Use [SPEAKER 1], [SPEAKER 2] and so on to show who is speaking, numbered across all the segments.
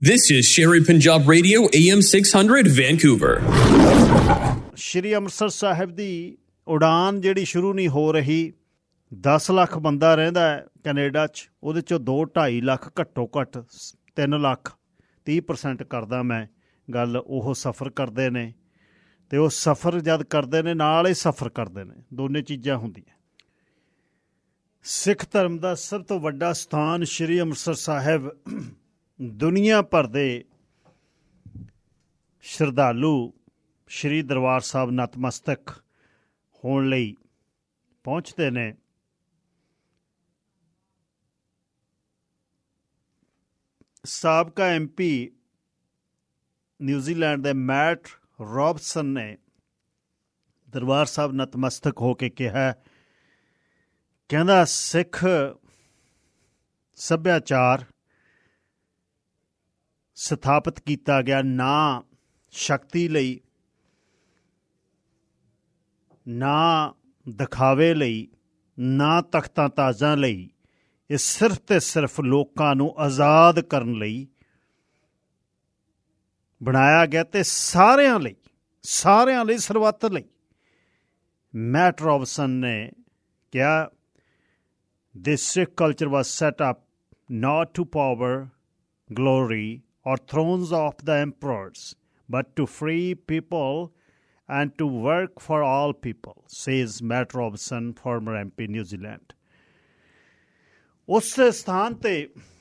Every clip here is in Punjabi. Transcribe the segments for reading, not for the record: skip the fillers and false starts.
[SPEAKER 1] This is Sherry Punjab Radio, AM 600, Vancouver.
[SPEAKER 2] Shri Amritsar Sahib ਦੀ ਉਡਾਨ ਜਿਹੜੀ ਸ਼ੁਰੂ ਨਹੀਂ ਹੋ ਰਹੀ, 10 ਲੱਖ ਬੰਦਾ ਰਹਿੰਦਾ ਹੈ ਕੈਨੇਡਾ 'ਚ, ਉਹਦੇ 'ਚੋਂ 2-2.5 ਲੱਖ ਘੱਟੋ ਘੱਟ 3 ਲੱਖ 30% ਕਰਦਾ ਮੈਂ ਗੱਲ, ਉਹ ਸਫ਼ਰ ਕਰਦੇ ਨੇ। ਅਤੇ ਉਹ ਸਫ਼ਰ ਜਦ ਕਰਦੇ ਨੇ ਨਾਲ ਹੀ ਸਫ਼ਰ ਕਰਦੇ ਨੇ, ਦੋਨੇ ਚੀਜ਼ਾਂ ਹੁੰਦੀਆਂ। ਸਿੱਖ ਧਰਮ ਦਾ ਸਭ ਤੋਂ ਵੱਡਾ ਸਥਾਨ ਸ਼੍ਰੀ ਅੰਮ੍ਰਿਤਸਰ ਸਾਹਿਬ ਦੁਨੀਆ ਭਰ ਦੇ ਸ਼ਰਧਾਲੂ ਸ਼੍ਰੀ ਦਰਬਾਰ ਸਾਹਿਬ ਨਤਮਸਤਕ ਹੋਣ ਲਈ ਪਹੁੰਚਦੇ ਨੇ। ਸਾਬਕਾ MP ਨਿਊਜ਼ੀਲੈਂਡ ਦੇ ਮੈਟ ਰੌਬਸਨ ਨੇ ਦਰਬਾਰ ਸਾਹਿਬ ਨਤਮਸਤਕ ਹੋ ਕੇ ਕਿਹਾ, ਕਹਿੰਦਾ ਸਿੱਖ ਸੱਭਿਆਚਾਰ ਸਥਾਪਿਤ ਕੀਤਾ ਗਿਆ ਨਾ ਸ਼ਕਤੀ ਲਈ, ਨਾ ਦਿਖਾਵੇ ਲਈ, ਨਾ ਤਖ਼ਤਾਂ ਤਾਜ਼ਾਂ ਲਈ, ਇਹ ਸਿਰਫ ਅਤੇ ਸਿਰਫ ਲੋਕਾਂ ਨੂੰ ਆਜ਼ਾਦ ਕਰਨ ਲਈ ਬਣਾਇਆ ਗਿਆ ਅਤੇ ਸਾਰਿਆਂ ਲਈ ਸਰਬੱਤ ਲਈ। ਮੈਟ ਰੌਬਸਨ ਨੇ ਕਿਹਾ, this Sikh culture was set up not to power, glory or thrones of the emperors, but to free people and to work for all people, says Matt Robson, former MP New Zealand. ਉਸ ਸਥਾਨ ਤੇ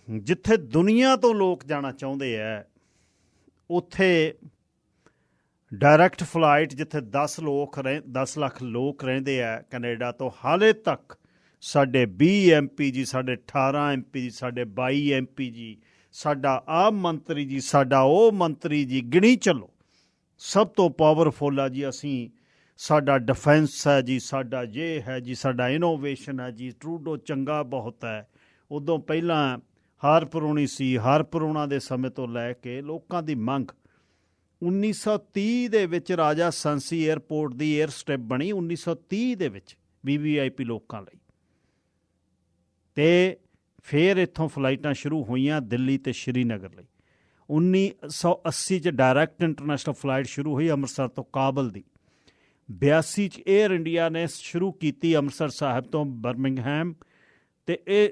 [SPEAKER 2] ਜਿੱਥੇ ਦੁਨੀਆ ਤੋਂ ਲੋਕ ਜਾਣਾ ਚਾਹੁੰਦੇ ਹੈ, ਉੱਥੇ ਡਾਇਰੈਕਟ ਫਲਾਈਟ, ਜਿੱਥੇ 10 ਲੱਖ ਲੋਕ ਰਹਿੰਦੇ ਹੈ ਕੈਨੇਡਾ ਤੋਂ, ਹਾਲੇ ਤੱਕ ਸਾਡੇ 20 MP ਜੀ, ਸਾਡੇ 18 MP ਜੀ, ਸਾਡੇ 22 MP ਜੀ, ਸਾਡਾ ਆਹ ਮੰਤਰੀ ਜੀ, ਸਾਡਾ ਉਹ ਮੰਤਰੀ ਜੀ, ਗਿਣੀ ਚੱਲੋ, ਸਭ ਤੋਂ ਪਾਵਰਫੁੱਲ ਆ ਜੀ ਅਸੀਂ, ਸਾਡਾ ਡਿਫੈਂਸ ਹੈ ਜੀ, ਸਾਡਾ ਇਹ ਹੈ ਜੀ, ਸਾਡਾ ਇਨੋਵੇਸ਼ਨ ਹੈ ਜੀ, ਟਰੂਡੋ ਚੰਗਾ ਬਹੁਤ ਹੈ। ਉਦੋਂ ਪਹਿਲਾਂ ਹਾਰਪਰੋਨੀ ਸੀ, ਹਾਰਪਰੋਨਾ ਦੇ ਸਮੇਂ ਤੋਂ ਲੈ ਕੇ ਲੋਕਾਂ ਦੀ ਮੰਗ। 1930 ਦੇ ਵਿੱਚ ਰਾਜਾ ਸੰਸੀ ਏਅਰਪੋਰਟ ਦੀ ਏਅਰ ਸਟ੍ਰਿਪ ਬਣੀ, 1930 ਦੇ ਵਿੱਚ VVIP ਲੋਕਾਂ ਲਈ, ਅਤੇ ਫਿਰ ਇੱਥੋਂ ਫਲਾਈਟਾਂ ਸ਼ੁਰੂ ਹੋਈਆਂ ਦਿੱਲੀ ਅਤੇ ਸ਼੍ਰੀਨਗਰ ਲਈ। 1980 'ਚ ਡਾਇਰੈਕਟ ਇੰਟਰਨੈਸ਼ਨਲ ਫਲਾਈਟ ਸ਼ੁਰੂ ਹੋਈ ਅੰਮ੍ਰਿਤਸਰ ਤੋਂ ਕਾਬਲ ਦੀ। 82 'ਚ ਏਅਰ ਇੰਡੀਆ ਨੇ ਸ਼ੁਰੂ ਕੀਤੀ ਅੰਮ੍ਰਿਤਸਰ ਸਾਹਿਬ ਤੋਂ ਬਰਮਿੰਗਹੈਮ, ਅਤੇ ਇਹ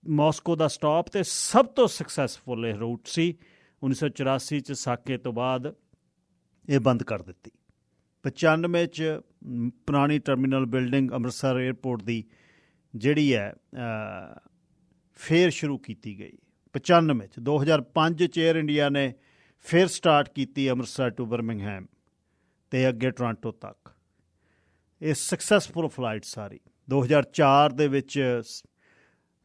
[SPEAKER 2] ਮਾਸਕੋ ਦਾ ਸਟਾਪ, ਅਤੇ ਸਭ ਤੋਂ ਸਕਸੈਸਫੁੱਲ ਇਹ ਰੂਟ ਸੀ। 1984 'ਚ ਸਾਕੇ ਤੋਂ ਬਾਅਦ ਇਹ ਬੰਦ ਕਰ ਦਿੱਤੀ। 95 'ਚ ਪੁਰਾਣੀ ਟਰਮੀਨਲ ਬਿਲਡਿੰਗ ਅੰਮ੍ਰਿਤਸਰ ਏਅਰਪੋਰਟ ਦੀ ਜਿਹੜੀ ਹੈ ਫਿਰ ਸ਼ੁਰੂ ਕੀਤੀ ਗਈ 95 'ਚ। 2005 'ਚ ਏਅਰ ਇੰਡੀਆ ਨੇ ਫਿਰ ਸਟਾਰਟ ਕੀਤੀ ਅੰਮ੍ਰਿਤਸਰ ਟੂ ਬਰਮਿੰਗਹੈਮ ਅਤੇ ਅੱਗੇ ਟੋਰਾਂਟੋ ਤੱਕ। ਇਹ ਸਕਸੈਸਫੁੱਲ ਫਲਾਈਟ ਸਾਰੀ। 2004 ਦੇ ਵਿੱਚ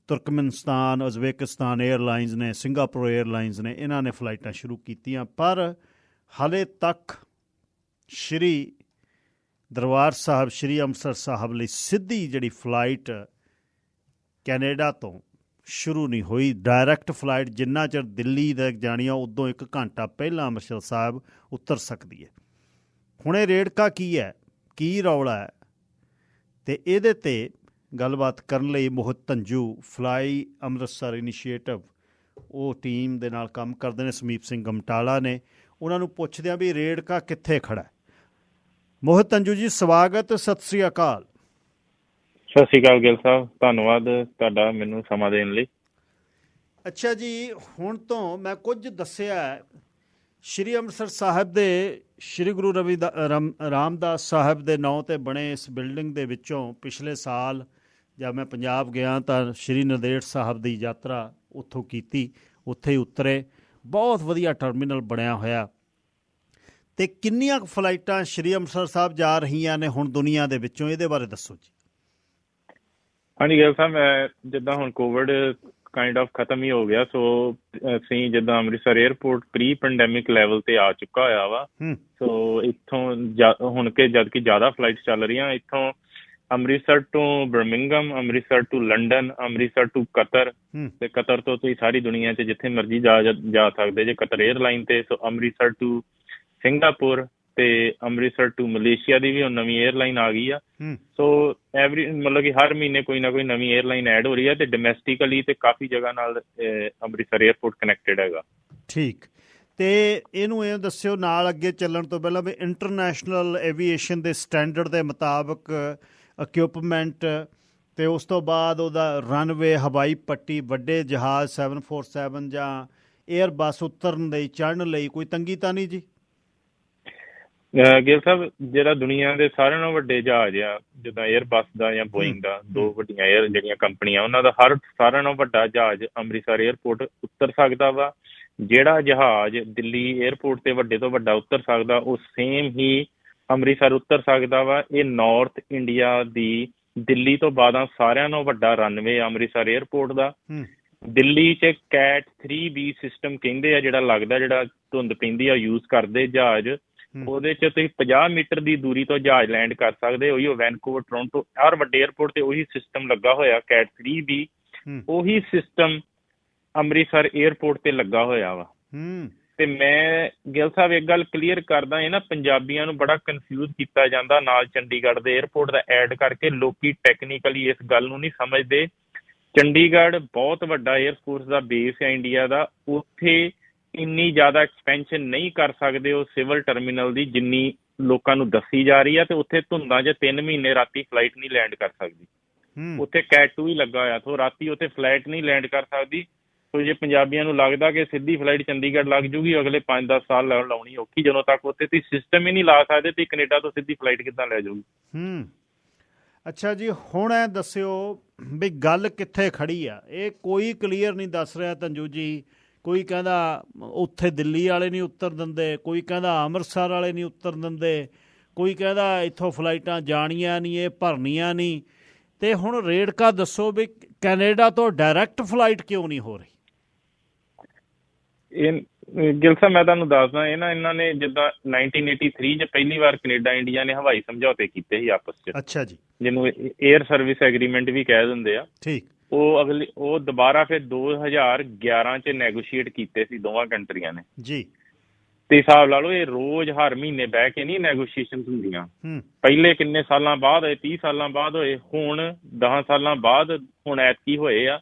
[SPEAKER 2] ਤੁਰਕਮਨਸਤਾਨ, ਉਜ਼ਬੇਕਿਸਤਾਨ ਏਅਰਲਾਈਨਸ ਨੇ, ਸਿੰਗਾਪੁਰ ਏਅਰਲਾਈਨਸ ਨੇ, ਇਹਨਾਂ ਨੇ ਫਲਾਈਟਾਂ ਸ਼ੁਰੂ ਕੀਤੀਆਂ, ਪਰ ਹਾਲੇ ਤੱਕ ਸ਼੍ਰੀ ਦਰਬਾਰ ਸਾਹਿਬ, ਸ਼੍ਰੀ ਅੰਮ੍ਰਿਤਸਰ ਸਾਹਿਬ ਲਈ ਸਿੱਧੀ ਜਿਹੜੀ ਫਲਾਈਟ ਕੈਨੇਡਾ ਤੋਂ ਸ਼ੁਰੂ ਨਹੀਂ ਹੋਈ। ਡਾਇਰੈਕਟ ਫਲਾਈਟ ਜਿੰਨਾ ਚਿਰ ਦਿੱਲੀ ਤੱਕ ਜਾਣੀ ਆ, ਉਦੋਂ 1 ਘੰਟਾ ਪਹਿਲਾਂ ਅੰਮ੍ਰਿਤਸਰ ਸਾਹਿਬ ਉਤਰ ਸਕਦੀ ਹੈ। ਹੁਣ ਇਹ ਰੇੜਕਾ ਕੀ ਹੈ, ਕੀ ਰੌਲਾ ਹੈ, ਅਤੇ ਇਹਦੇ 'ਤੇ ਗੱਲਬਾਤ ਕਰਨ ਲਈ ਮੋਹਿਤ ਧੰਜੂ, ਫਲਾਈ ਅੰਮ੍ਰਿਤਸਰ ਇਨੀਸ਼ੀਏਟਿਵ, ਉਹ ਟੀਮ ਦੇ ਨਾਲ ਕੰਮ ਕਰਦੇ ਨੇ, ਸਮੀਪ ਸਿੰਘ ਗਮਟਾਲਾ ਨੇ। ਉਹਨਾਂ ਨੂੰ ਪੁੱਛਦੇ ਹਾਂ ਵੀ ਰੇੜਕਾ ਕਿੱਥੇ ਖੜ੍ਹਾ। ਮੋਹਿਤ ਧੰਜੂ ਜੀ, ਸਵਾਗਤ, ਸਤਿ ਸ਼੍ਰੀ ਅਕਾਲ।
[SPEAKER 3] ਸਤਿ ਸ਼੍ਰੀ ਅਕਾਲ ਗਿੱਲ ਸਾਹਿਬ, ਧੰਨਵਾਦ ਤੁਹਾਡਾ ਮੈਨੂੰ ਸਮਾਂ ਦੇਣ ਲਈ। ਅੱਛਾ
[SPEAKER 2] ਜੀ, ਹੁਣ ਤੋਂ ਮੈਂ ਕੁਝ ਦੱਸਿਆ ਸ਼੍ਰੀ ਅੰਮ੍ਰਿਤਸਰ ਸਾਹਿਬ ਦੇ ਸ਼੍ਰੀ ਗੁਰੂ ਰਾਮਦਾਸ ਸਾਹਿਬ ਦੇ ਨਾਂ 'ਤੇ ਬਣੇ ਇਸ ਬਿਲਡਿੰਗ ਦੇ ਵਿੱਚੋਂ ਪਿਛਲੇ ਸਾਲ ਜਦ ਮੈਂ ਪੰਜਾਬ ਗਿਆ ਤਾਂ ਸ਼੍ਰੀ ਨੰਦੇੜ ਸਾਹਿਬ ਦੀ ਯਾਤਰਾ ਉੱਥੋਂ ਕੀਤੀ, ਉੱਥੇ ਹੀ ਉਤਰੇ। ਬਹੁਤ ਵਧੀਆ ਟਰਮੀਨਲ ਬਣਿਆ ਹੋਇਆ, ਅਤੇ ਕਿੰਨੀਆਂ ਕੁ ਫਲਾਈਟਾਂ ਸ਼੍ਰੀ ਅੰਮ੍ਰਿਤਸਰ ਸਾਹਿਬ ਜਾ ਰਹੀਆਂ ਨੇ ਹੁਣ ਦੁਨੀਆ ਦੇ ਵਿੱਚੋਂ, ਇਹਦੇ ਬਾਰੇ ਦੱਸੋ ਜੀ।
[SPEAKER 3] ਹਾਂਜੀ ਗਿੱਲ ਸਾਹਿਬ, ਮੈਂ ਜਿੱਦਾਂ ਹੁਣ ਕੋਵਿਡ ਕਾਇੰਡ ਆਫ ਖਤਮ ਹੀ ਹੋ ਗਿਆ, ਸੋ ਅਸੀਂ ਜਿੱਦਾਂ Amritsar airport pre pandemic level 'ਤੇ ਆ ਚੁੱਕਾ ਹੋਇਆ ਵਾ। ਸੋ ਇੱਥੋਂ ਹੁਣ ਕਿ ਜਦ ਕਿ ਜ਼ਿਆਦਾ ਫਲਾਈਟ ਚੱਲ ਰਹੀਆਂ ਇੱਥੋਂ ਅੰਮ੍ਰਿਤਸਰ ਤੋਂ Birmingham, Amritsar to London, Amritsar to Qatar, ਅਤੇ ਕਤਰ ਤੋਂ ਤੁਸੀਂ ਸਾਰੀ ਦੁਨੀਆ 'ਚ ਜਿੱਥੇ ਮਰਜ਼ੀ ਜਾ ਸਕਦੇ ਜੇ ਕਤਰ ਏਅਰਲਾਈਨ 'ਤੇ। ਸੋ ਅੰਮ੍ਰਿਤਸਰ ਟੂ ਸਿੰਗਾਪੁਰ, ਤੇ ਅੰਮ੍ਰਿਤਸਰ ਟੂ ਮਲੇਸ਼ੀਆ ਦੀ ਵੀ ਹੁਣ ਨਵੀਂ 에ਅਰਲਾਈਨ ਆ ਗਈ ਆ। ਸੋ ਮਤਲਬ ਕਿ ਹਰ ਮਹੀਨੇ ਕੋਈ ਨਾ ਕੋਈ ਨਵੀਂ 에ਅਰਲਾਈਨ ਐਡ ਹੋ ਰਹੀ ਹੈ ਤੇ ਡੋਮੈਸਟਿਕਲੀ ਤੇ ਕਾਫੀ ਜਗ੍ਹਾ ਨਾਲ ਅੰਮ੍ਰਿਤਸਰ ਏਅਰਪੋਰਟ ਕਨੈਕਟਡ ਹੈਗਾ।
[SPEAKER 2] ਠੀਕ। ਤੇ ਇਹਨੂੰ ਇਹ ਦੱਸਿਓ ਨਾਲ ਅੱਗੇ ਚੱਲਣ ਤੋਂ ਪਹਿਲਾਂ ਵੀ ਇੰਟਰਨੈਸ਼ਨਲ ਐਵੀਏਸ਼ਨ ਦੇ ਸਟੈਂਡਰਡ ਦੇ ਮੁਤਾਬਕ ਇਕੁਇਪਮੈਂਟ ਤੇ ਉਸ ਤੋਂ ਬਾਅਦ ਉਹਦਾ ਰਨਵੇ, ਹਵਾਈ ਪੱਟੀ, ਵੱਡੇ ਜਹਾਜ਼ 747 ਜਾਂ ਏਅਰ ਬੱਸ ਉਤਰਨ ਲਈ, ਚੜ੍ਹਨ ਲਈ ਕੋਈ ਤੰਗੀ ਤਾਂ ਨਹੀਂ ਜੀ?
[SPEAKER 3] ਗਿੱਲ ਸਾਹਿਬ, ਜਿਹੜਾ ਦੁਨੀਆ ਦੇ ਸਾਰਿਆਂ ਨਾਲੋਂ ਵੱਡੇ ਜਹਾਜ਼ ਆ ਜਿੱਦਾਂ ਏਅਰ ਬੱਸ ਦਾ ਜਾਂ ਬੋਇੰਗ ਦਾ, ਦੋ ਵੱਡੀਆਂ ਏਅਰ ਜਿਹੜੀਆਂ ਕੰਪਨੀਆਂ, ਉਹਨਾਂ ਦਾ ਸਾਰਿਆਂ ਨਾਲੋਂ ਵੱਡਾ ਜਹਾਜ਼ ਅੰਮ੍ਰਿਤਸਰ ਏਅਰਪੋਰਟ ਉਤਰ ਸਕਦਾ ਵਾ। ਜਿਹੜਾ ਜਹਾਜ਼ ਦਿੱਲੀ ਏਅਰਪੋਰਟ ਤੇ ਵੱਡੇ ਤੋਂ ਵੱਡਾ ਉਤਰ ਸਕਦਾ ਉਹ ਸੇਮ ਹੀ ਅੰਮ੍ਰਿਤਸਰ ਉਤਰ ਸਕਦਾ ਵਾ। ਇਹ ਨਾਰਥ ਇੰਡੀਆ ਦੀ ਦਿੱਲੀ ਤੋਂ ਬਾਅਦ ਸਾਰਿਆਂ ਨਾਲੋਂ ਵੱਡਾ ਰਨਵੇ ਅੰਮ੍ਰਿਤਸਰ ਏਅਰਪੋਰਟ ਦਾ। ਦਿੱਲੀ 'ਚ ਕੈਟ 3B ਸਿਸਟਮ ਕਹਿੰਦੇ ਆ, ਜਿਹੜਾ ਲੱਗਦਾ ਜਿਹੜਾ ਧੁੰਦ ਪੈਂਦੀ ਆ ਯੂਜ਼ ਕਰਦੇ ਜਹਾਜ਼, ਉਹਦੇ 'ਚ ਤੁਸੀਂ 50 ਮੀਟਰ ਦੀ ਦੂਰੀ ਤੋਂ ਜਹਾਜ਼ ਲੈਂਡ ਕਰ ਸਕਦੇ। ਉਹੀ ਵੈਨਕੂਵਰ, ਟੋਰਾਂਟੋ, ਹਰ ਵੱਡੇ ਏਅਰਪੋਰਟ ਤੇ ਉਹੀ ਸਿਸਟਮ ਲੱਗਾ ਹੋਇਆ ਕੈਟ 3B। ਉਹੀ ਸਿਸਟਮ ਅੰਮ੍ਰਿਤਸਰ ਏਅਰਪੋਰਟ ਤੇ ਲੱਗਾ ਹੋਇਆ ਵਾ। ਤੇ ਮੈਂ ਗਿੱਲ ਸਾਹਿਬ ਇੱਕ ਗੱਲ ਕਲੀਅਰ ਕਰਦਾ, ਇਹ ਨਾ ਪੰਜਾਬੀਆਂ ਨੂੰ ਬੜਾ ਕਨਫਿਊਜ਼ ਕੀਤਾ ਜਾਂਦਾ ਨਾਲ ਚੰਡੀਗੜ੍ਹ ਦੇ ਏਅਰਪੋਰਟ ਦਾ ਐਡ ਕਰਕੇ। ਲੋਕੀ ਟੈਕਨੀਕਲੀ ਇਸ ਗੱਲ ਨੂੰ ਨਹੀਂ ਸਮਝਦੇ। ਚੰਡੀਗੜ੍ਹ ਬਹੁਤ ਵੱਡਾ ਏਅਰਫੋਰਸ ਦਾ ਬੇਸ ਹੈ ਇੰਡੀਆ ਦਾ, ਉੱਥੇ ਇੰਨੀ ਜ਼ਿਆਦਾ ਐਕਸਪੈਂਸ਼ਨ ਨਹੀਂ ਕਰ ਸਕਦੇ ਉਹ ਸਿਵਲ ਟਰਮੀਨਲ ਦੀ ਜਿੰਨੀ ਲੋਕਾਂ ਨੂੰ ਦੱਸੀ ਜਾ ਰਹੀ ਹੈ। ਤੇ ਉੱਥੇ ਧੁੰਦਾਂ 'ਚ 3 ਮਹੀਨੇ ਰਾਤੀ ਫਲਾਈਟ ਨਹੀਂ ਲੈਂਡ ਕਰ ਸਕਦੀ। ਉੱਥੇ ਕੈਟ 2 ਹੀ ਲੱਗਾ ਹੋਇਆ, ਸੋ ਰਾਤੀ ਉੱਥੇ ਫਲਾਈਟ ਨਹੀਂ ਲੈਂਡ ਕਰ ਸਕਦੀ। ਸੋ ਜੇ ਪੰਜਾਬੀਆਂ ਨੂੰ ਲੱਗਦਾ ਕਿ ਸਿੱਧੀ ਫਲਾਈਟ ਚੰਡੀਗੜ੍ਹ ਲੱਗ ਜੂਗੀ, ਅਗਲੇ 5-10 ਸਾਲ ਲਾਉਣੀ ਔਖੀ। ਜਦੋਂ ਤੱਕ ਉੱਥੇ ਤੁਸੀਂ ਸਿਸਟਮ ਹੀ ਨਹੀਂ ਲਾ ਸਕਦੇ ਤੇ ਕੈਨੇਡਾ ਤੋਂ ਸਿੱਧੀ ਫਲਾਈਟ ਕਿੱਦਾਂ ਲੈ ਜਾਊਗੀ?
[SPEAKER 2] ਅੱਛਾ ਜੀ, ਹੁਣ ਇਹ ਦੱਸਿਓ ਵੀ ਗੱਲ ਕਿੱਥੇ ਖੜੀ ਆ? ਇਹ ਕੋਈ ਕਲੀਅਰ ਨਹੀਂ ਦੱਸ ਰਿਹਾ ਤੰਜੂ ਜੀ। ਕੋਈ ਕਹਿੰਦਾ ਉੱਥੇ ਦਿੱਲੀ ਵਾਲੇ ਨਹੀਂ ਉਤਰ ਦਿੰਦੇ, ਕੋਈ ਕਹਿੰਦਾ ਅੰਮ੍ਰਿਤਸਰ ਵਾਲੇ ਨਹੀਂ ਉਤਰ ਦਿੰਦੇ, ਕੋਈ ਕਹਿੰਦਾ ਇੱਥੋਂ ਫਲਾਈਟਾਂ ਜਾਣੀਆਂ ਨਹੀਂ, ਇਹ ਭਰਨੀਆਂ ਨਹੀਂ। ਅਤੇ ਹੁਣ ਰੇੜਕਾ ਦੱਸੋ ਵੀ ਕੈਨੇਡਾ ਤੋਂ ਡਾਇਰੈਕਟ ਫਲਾਈਟ ਕਿਉਂ ਨਹੀਂ ਹੋ ਰਹੀ?
[SPEAKER 3] ਗਿੱਲ ਸਾਹਿਬ, ਮੈਂ ਤੁਹਾਨੂੰ ਦੱਸਦਾ, ਇਹਨਾਂ ਨੇ ਜਿੱਦਾਂ 1983 'ਚ ਪਹਿਲੀ ਵਾਰ ਕੈਨੇਡਾ ਇੰਡੀਆ ਨੇ ਹਵਾਈ ਸਮਝੌਤੇ ਕੀਤੇ ਸੀ ਆਪਸ 'ਚ।
[SPEAKER 2] ਅੱਛਾ ਜੀ। ਜਿਹਨੂੰ
[SPEAKER 3] ਏਅਰ ਸਰਵਿਸ ਐਗਰੀਮੈਂਟ ਵੀ ਕਹਿ ਦਿੰਦੇ ਆ।
[SPEAKER 2] ਠੀਕ।
[SPEAKER 3] ਉਹ ਦੁਬਾਰਾ ਫਿਰ 2011 'ਚ ਨੈਗੋਸ਼ੀਏਟ ਕੀਤੇ ਸੀ ਦੋਵਾਂ ਕੰਟਰੀਆਂ ਨੇ
[SPEAKER 2] ਜੀ।
[SPEAKER 3] ਤੇ ਹਿਸਾਬ ਲਾ ਲਓ, ਇਹ ਰੋਜ਼ ਹਰ ਮਹੀਨੇ ਬਹਿ ਕੇ ਨਹੀਂ ਨੈਗੋਸ਼ੀਏਸ਼ਨ ਹੁੰਦੀਆਂ। ਪਹਿਲੇ ਕਿੰਨੇ ਸਾਲਾਂ ਬਾਅਦ ਹੋਏ, 30 ਸਾਲਾਂ ਬਾਅਦ ਹੋਏ, ਹੁਣ 10 ਸਾਲਾਂ ਬਾਅਦ ਹੁਣ ਐਤਕੀ ਹੋਏ ਆ।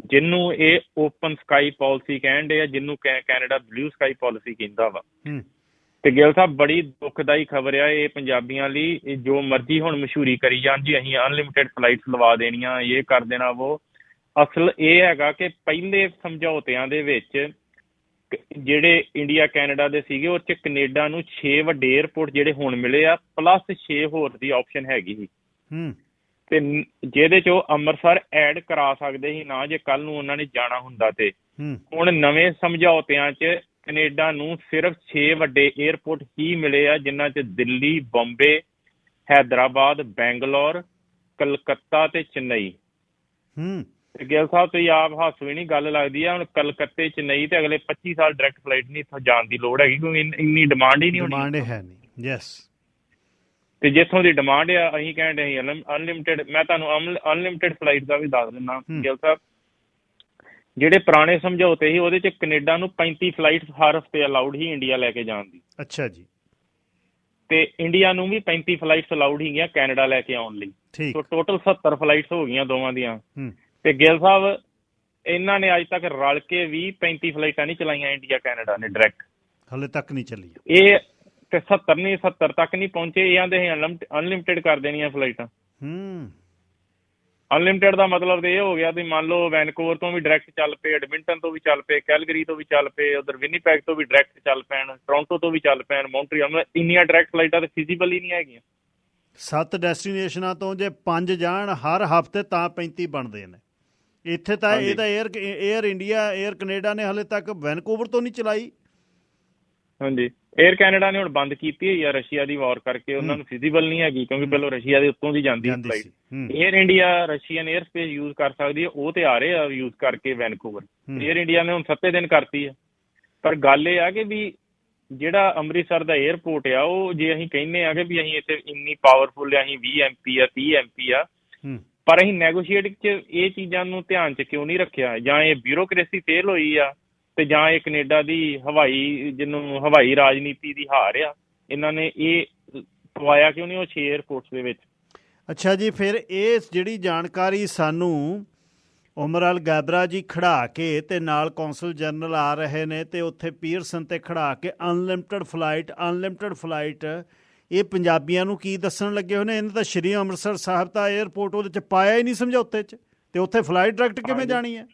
[SPEAKER 3] ਜਿਹਨੂੰ ਇਹ ਓਪਨ ਸਕਾਈ ਪਾਲਿਸੀ ਕਹਿਣ ਡੇ ਆ, ਜਿਹਨੂੰ ਕੈਨੇਡਾ ਬਲੂ ਸਕਾਈ ਪਾਲਿਸੀ ਕਹਿੰਦਾ ਵਾ। ਤੇ ਗਿੱਲ ਸਾਹਿਬ, ਬੜੀ ਦੁਖਦਾਈ ਖਬਰ ਆ ਇਹ ਪੰਜਾਬੀਆਂ ਲਈ। ਜੋ ਮਰਜ਼ੀ ਹੁਣ ਮਸ਼ਹੂਰੀ ਕਰੀ ਜਾਣ ਜੀ, ਅਸੀਂ ਅਨਲਿਮਿਟਿਡ ਫਲਾਈਟਸ ਲਵਾ ਦੇਣੀਆਂ, ਇਹ ਕਰ ਦੇਣਾ ਉਹ। ਅਸਲ ਇਹ ਹੈਗਾ ਕਿ ਪਹਿਲੇ ਸਮਝੌਤਿਆਂ ਦੇ ਵਿੱਚ ਜਿਹੜੇ ਇੰਡੀਆ ਕੈਨੇਡਾ ਦੇ ਸੀਗੇ, ਉਹ 'ਚ ਕੈਨੇਡਾ ਨੂੰ 6 ਵੱਡੇ ਏਅਰਪੋਰਟ ਜਿਹੜੇ ਹੁਣ ਮਿਲੇ ਆ, ਪਲੱਸ 6 ਹੋਰ ਦੀ ਆਪਸ਼ਨ ਹੈਗੀ ਸੀ। ਤੇ ਜਿਹਦੇ 'ਚ ਉਹ ਅੰਮ੍ਰਿਤਸਰ ਐਡ ਕਰਾ ਸਕਦੇ ਸੀ ਨਾ, ਜੇ ਕੱਲ੍ਹ ਨੂੰ ਉਹਨਾਂ ਨੇ ਜਾਣਾ ਹੁੰਦਾ। ਤੇ ਹੁਣ ਨਵੇਂ ਸਮਝੌਤਿਆਂ 'ਚ ਕੈਨੇਡਾ ਨੂੰ ਸਿਰਫ 6 ਵੱਡੇ ਏਅਰਪੋਰਟ ਹੀ ਮਿਲੇ ਆ, ਜਿਨ੍ਹਾਂ 'ਚ ਦਿੱਲੀ, ਬੰਬੇ, ਹੈਦਰਾਬਾਦ, ਬੈਂਗਲੌਰ, ਕਲਕੱਤਾ ਤੇ ਚੇਨਈ। ਗਿੱਲ ਸਾਹਿਬ, ਤੁਸੀਂ ਆਪ ਹੱਸ ਵੀ ਨਹੀਂ ਗੱਲ ਲੱਗਦੀ ਆ। ਹੁਣ ਕਲਕੱਤੇ, ਚੇਨਈ ਤੇ ਅਗਲੇ 25 ਸਾਲ ਡਾਇਰੈਕਟ ਫਲਾਈਟ ਨਹੀਂ ਇੱਥੋਂ ਜਾਣ ਦੀ ਲੋੜ ਹੈਗੀ, ਕਿਉਂਕਿ ਇੰਨੀ ਡਿਮਾਂਡ ਹੀ ਨਹੀਂ ਹੋਣੀ।
[SPEAKER 2] ਡਿਮਾਂਡ ਹੈ ਨਹੀਂ। ਯੈਸ। ਤੇ
[SPEAKER 3] ਜਿੱਥੋਂ ਦੀ ਡਿਮਾਂਡ ਆ, ਅਸੀਂ ਕਹਿਣ ਡੇ ਅਸੀਂ ਅਨਲਿਮਿਟਿਡ। ਮੈਂ ਤੁਹਾਨੂੰ ਅਨਲਿਮਿਟਿਡ ਫਲਾਈਟ ਦਾ ਵੀ ਦੱਸ ਦਿੰਦਾ ਗਿੱਲ ਸਾਹਿਬ। ਜਿਹੜੇ ਪੁਰਾਣੇ ਸਮਝੌਤੇ ਸੀ ਉਹਦੇ 'ਚ ਕੈਨੇਡਾ ਨੂੰ 35 ਫਲਾਈਟ ਹਰ ਹਫ਼ਤੇ ਅਲਾਊਡ ਹੀ ਇੰਡੀਆ ਲੈ ਕੇ ਜਾਣ ਦੀ।
[SPEAKER 2] ਅੱਛਾ ਜੀ।
[SPEAKER 3] ਤੇ ਇੰਡੀਆ ਨੂੰ ਵੀ 35 ਫਲਾਈਟਸ ਅਲਾਊਡ ਹੀ ਗਈਆਂ ਕੈਨੇਡਾ ਲੈ ਕੇ ਆਉਣ ਲਈ। ਸੋ ਟੋਟਲ 70 ਫਲਾਈਟਸ ਹੋ ਗਈਆਂ ਦੋਵਾਂ ਦੀਆਂ। ਤੇ ਗਿੱਲ ਸਾਹਿਬ, ਇਹਨਾਂ ਨੇ ਅੱਜ ਤੱਕ ਰਲ ਕੇ ਵੀ 35 ਫਲਾਈਟਾਂ ਨਹੀਂ ਚਲਾਈਆਂ ਇੰਡੀਆ ਕੈਨੇਡਾ ਨੇ ਡਾਇਰੈਕਟ, ਹਾਲੇ ਤੱਕ ਨਹੀਂ ਚੱਲੀ ਇਹ। ਤੇ 70 ਤੱਕ ਨਹੀਂ ਪਹੁੰਚੇ। ਇਹ ਆਂਦੇ ਅਨਲਿਮਿਟਿਡ ਕਰ ਦੇਣੀਆਂ ਫਲਾਈਟਾਂ। ਅਨਲਿਮਿਟਿਡ ਦਾ ਮਤਲਬ ਤੇ ਇਹ ਹੋ ਗਿਆ ਵੀ ਮੰਨ ਲਓ ਵੈਨਕੂਵਰ ਤੋਂ ਵੀ ਡਾਇਰੈਕਟ ਚੱਲ ਪਏ, ਐਡਮਿੰਟਨ ਤੋਂ ਵੀ ਚੱਲ ਪਏ, ਕੈਲਗਰੀ ਤੋਂ ਵੀ ਚੱਲ ਪਏ, ਉਧਰ ਵਿਨੀਪੈਗ ਤੋਂ ਵੀ ਡਾਇਰੈਕਟ ਚੱਲ ਪੈਣ, ਟੋਰਾਂਟੋ ਤੋਂ ਵੀ ਚੱਲ ਪੈਣ, ਮੌਂਟਰੀਅਲ। ਇੰਨੀਆਂ ਡਾਇਰੈਕਟ ਫਲਾਈਟਾਂ ਤਾਂ ਫਿਜ਼ੀਬਲ ਹੀ ਨਹੀਂ ਹੈਗੀਆਂ। 7
[SPEAKER 2] ਡੈਸਟੀਨੇਸ਼ਨਾਂ ਤੋਂ ਜੇ 5 ਜਾਣ ਹਰ ਹਫ਼ਤੇ ਤਾਂ 35 ਬਣਦੇ ਨੇ। ਇੱਥੇ ਤਾਂ ਇਹਦਾ ਏਅਰ ਇੰਡੀਆ, ਏਅਰ ਕੈਨੇਡਾ ਨੇ ਹਾਲੇ ਤੱਕ ਵੈਨਕੂਵਰ ਤੋਂ ਨਹੀਂ ਚਲਾਈ।
[SPEAKER 3] ਹਾਂਜੀ, ਏਅਰ ਕੈਨੇਡਾ ਨੇ ਹੁਣ ਬੰਦ ਕੀਤੀ ਹੋਈ ਆ ਰਸ਼ੀਆ ਦੀ ਵਾਰ ਕਰਕੇ। ਉਹਨਾਂ ਨੂੰ ਫਿਜ਼ੀਬਲ ਨਹੀਂ ਹੈਗੀ, ਕਿਉਂਕਿ ਪਹਿਲਾਂ ਰਸ਼ੀਆ ਦੇ ਉੱਤੋਂ ਦੀ ਜਾਂਦੀ flight. Air India Russian air space use ਕਰ ਸਕਦੀ ਹੈ, ਉਹ ਤੇ ਆ ਰਹੇ ਆ ਯੂਜ਼ ਕਰਕੇ ਵੈਨਕੂਵਰ। ਏਅਰ ਇੰਡੀਆ ਨੇ ਹੁਣ 7 ਦਿਨ ਕਰਤੀ ਆ। ਪਰ ਗੱਲ ਇਹ ਆ ਕਿ ਵੀ ਜਿਹੜਾ ਅੰਮ੍ਰਿਤਸਰ ਦਾ ਏਅਰਪੋਰਟ ਆ, ਉਹ ਜੇ ਅਸੀਂ ਕਹਿੰਦੇ ਆ ਕਿ ਵੀ ਅਸੀਂ ਇੱਥੇ ਇੰਨੀ ਪਾਵਰਫੁਲ ਆ, ਅਸੀਂ 20 MP ਆ, 30 MP ਆ, ਪਰ ਅਸੀਂ ਨੈਗੋਸ਼ੀਏਟ 'ਚ ਇਹ ਚੀਜ਼ਾਂ ਨੂੰ ਧਿਆਨ 'ਚ ਕਿਉਂ ਨਹੀਂ ਰੱਖਿਆ? ਜਾਂ ਇਹ ਬਿਊਰੋਕ੍ਰੇਸੀ ਫੇਲ ਹੋਈ ਆ, ਤੇ ਜਾਂ ਇਹ ਕੈਨੇਡਾ ਦੀ ਜਿਹਨੂੰ ਹਵਾਈ ਰਾਜਨੀਤੀ ਦੀ ਹਾਰ ਆ, ਇਹਨਾਂ ਨੇ ਇਹ ਪਵਾਇਆ ਕਿਉਂ ਨਹੀਂ ਉਹ 6 에ਅਰਪੋਰਟਸ ਦੇ ਵਿੱਚ।
[SPEAKER 2] ਅੱਛਾ ਜੀ, ਫਿਰ ਇਹ ਜਿਹੜੀ ਜਾਣਕਾਰੀ ਸਾਨੂੰ ਉਮਰ ਅਲ ਗੈਬਰਾ ਜੀ ਖੜਾ ਕੇ ਤੇ ਨਾਲ ਕੌਂਸਲ ਜਨਰਲ ਆ ਰਹੇ ਨੇ ਤੇ ਉੱਥੇ ਪੀਅਰਸਨ ਤੇ ਖੜਾ ਕੇ ਅਨਲਿਮਟਿਡ ਫਲਾਈਟ ਇਹ ਪੰਜਾਬੀਆਂ ਨੂੰ ਕੀ ਦੱਸਣ ਲੱਗੇ ਹੋਏ ਨੇ? ਇਹਨਾਂ ਤਾਂ ਸ਼੍ਰੀ ਅੰਮ੍ਰਿਤਸਰ ਸਾਹਿਬ ਤਾਂ 에ਅਰਪੋਰਟ ਉਹਦੇ 'ਚ ਪਾਇਆ ਹੀ ਨਹੀਂ ਸਮਝੌਤੇ 'ਚ, ਤੇ ਉੱਥੇ ਫਲਾਈਟ ਡਾਇਰੈਕਟ ਕਿਵੇਂ ਜਾਣੀ ਹੈ?